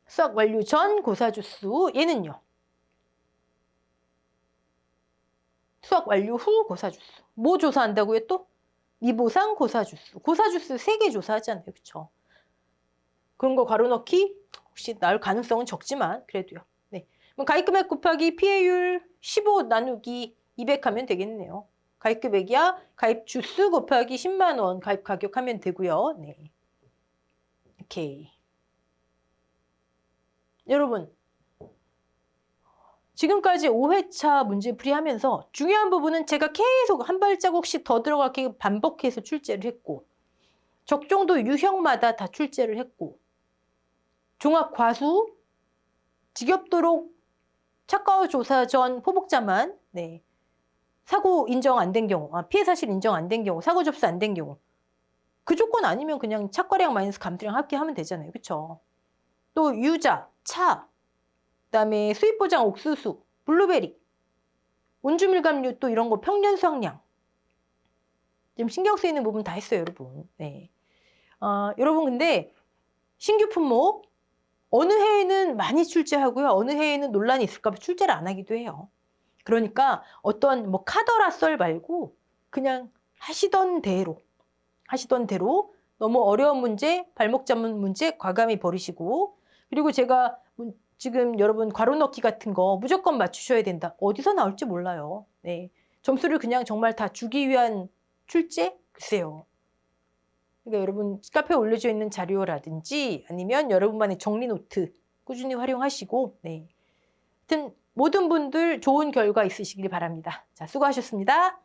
수학 완료 전 고사 주수. 얘는요. 수학 완료 후 고사 주수. 뭐 조사한다고요 또? 미보상 고사 주수. 고사 주수 3개 조사하잖아요. 그렇죠? 그런 거 괄호 넣기 혹시 나올 가능성은 적지만 그래도요. 네. 그럼 가입금액 곱하기 피해율 15 나누기 200 하면 되겠네요. 가입금액이야 가입 주수 곱하기 10만 원 가입 가격 하면 되고요. 네. 오케이. 여러분 지금까지 5회차 문제풀이 하면서 중요한 부분은 제가 계속 한 발자국씩 더 들어가게 반복해서 출제를 했고 적정도 유형마다 다 출제를 했고 종합과수, 지겹도록 착과 조사 전 포복자만 네. 사고 인정 안 된 경우, 피해 사실 인정 안 된 경우, 사고 접수 안 된 경우 그 조건 아니면 그냥 착과량 마이너스 감소량 합계하면 되잖아요. 그렇죠? 또 유자, 차, 그다음에 수입보장 옥수수, 블루베리, 온주밀감류 또 이런 거 평년 수확량 지금 신경 쓰이는 부분 다 했어요, 여러분. 네. 여러분 근데 신규 품목 어느 해에는 많이 출제하고요. 어느 해에는 논란이 있을까 봐 출제를 안 하기도 해요. 그러니까 어떤 뭐 카더라 썰 말고 그냥 하시던 대로 너무 어려운 문제, 발목 잡는 문제 과감히 버리시고 그리고 제가 지금 여러분 괄호 넣기 같은 거 무조건 맞추셔야 된다. 어디서 나올지 몰라요. 네. 점수를 그냥 정말 다 주기 위한 출제? 글쎄요. 그러니까 여러분 카페에 올려져 있는 자료라든지 아니면 여러분만의 정리 노트 꾸준히 활용하시고 네. 하여튼 모든 분들 좋은 결과 있으시길 바랍니다. 자, 수고하셨습니다.